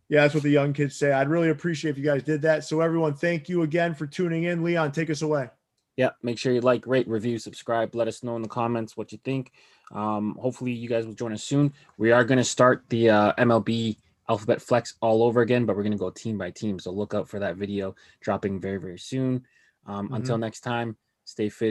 Yeah, that's what the young kids say. I'd really appreciate if you guys did that. So everyone, thank you again for tuning in. Leon, take us away. Yeah, make sure you like, rate, review, subscribe. Let us know in the comments what you think. Hopefully you guys will join us soon. We are going to start the MLB Alphabet Flex all over again, but we're going to go team by team. So look out for that video dropping very, very soon. Until next time, stay fit.